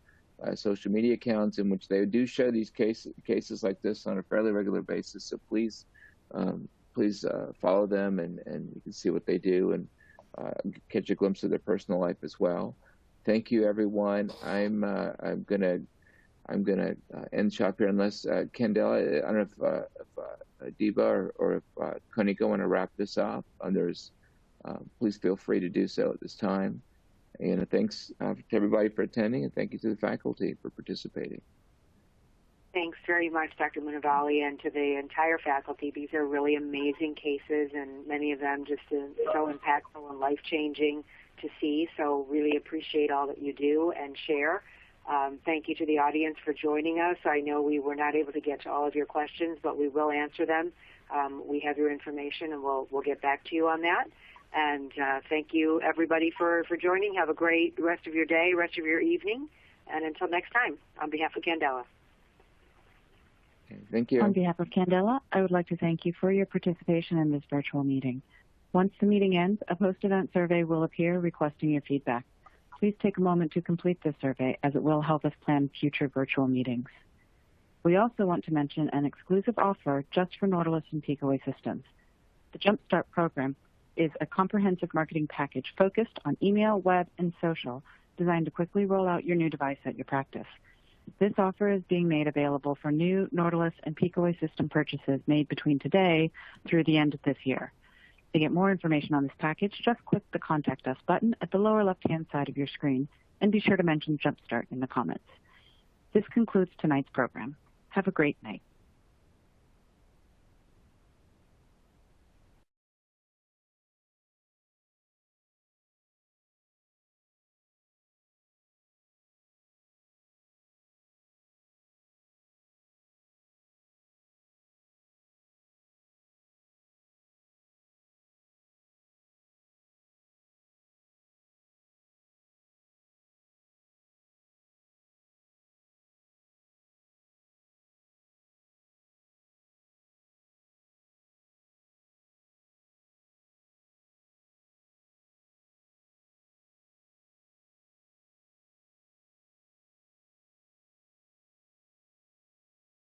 social media accounts in which they do show these cases like this on a fairly regular basis. So please follow them, and you can see what they do and catch a glimpse of their personal life as well. Thank you, everyone. I'm gonna end shop here unless Candela, I don't know if Diva or if Konika want to wrap this up. Please feel free to do so at this time. And thanks to everybody for attending, and thank you to the faculty for participating. Thanks very much, Dr. Munavali, and to the entire faculty. These are really amazing cases, and many of them just so impactful and life-changing to see. So really appreciate all that you do and share. Thank you to the audience for joining us. I know we were not able to get to all of your questions, but we will answer them. We have your information, and we'll get back to you on that. And thank you, everybody, for joining. Have a great rest of your day, rest of your evening. And until next time, on behalf of Candela. Thank you. On behalf of Candela, I would like to thank you for your participation in this virtual meeting. Once the meeting ends, a post-event survey will appear requesting your feedback. Please take a moment to complete this survey, as it will help us plan future virtual meetings. We also want to mention an exclusive offer just for Nautilus and Picoway systems. The Jumpstart program is a comprehensive marketing package focused on email, web, and social, designed to quickly roll out your new device at your practice. This offer is being made available for new Nautilus and Picoway system purchases made between today through the end of this year. To get more information on this package, just click the Contact Us button at the lower left-hand side of your screen, and be sure to mention Jumpstart in the comments. This concludes tonight's program. Have a great night.